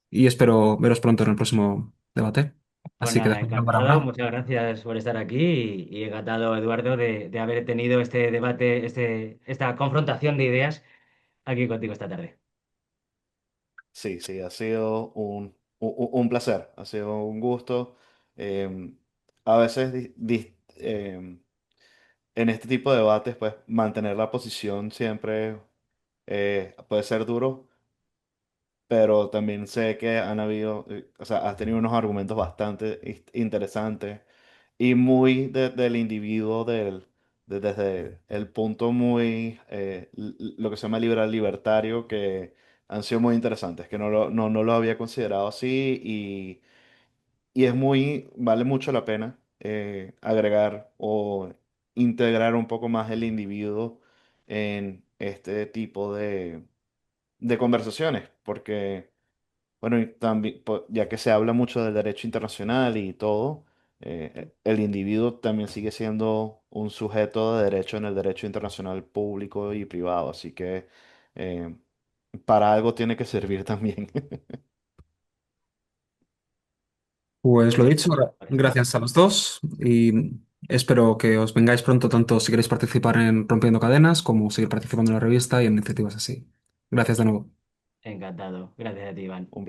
Y espero veros pronto en el próximo debate. Pues Así que nada, dejadlo para encantado. ahora. Muchas gracias por estar aquí y encantado, Eduardo, de haber tenido este debate, esta confrontación de ideas aquí contigo esta tarde. Sí, sí, ha sido un placer, ha sido un gusto. Em, a veces en este tipo de debates, pues mantener la posición siempre puede ser duro, pero también sé que han habido, o sea, has tenido unos argumentos bastante interesantes y muy del individuo, desde el punto muy, lo que se llama liberal libertario, que han sido muy interesantes, que no lo había considerado así y es muy, vale mucho la pena agregar o integrar un poco más el individuo en este tipo de conversaciones, porque... Bueno, y también, ya que se habla mucho del derecho internacional y todo, el individuo también sigue siendo un sujeto de derecho en el derecho internacional público y privado, así que eh, para algo tiene que servir también. Pues lo Pues dicho, parece. gracias a los dos y espero que os vengáis pronto tanto si queréis participar en Rompiendo Cadenas como seguir participando en la revista y en iniciativas así. Gracias de nuevo. Encantado. Gracias a ti, Iván. Un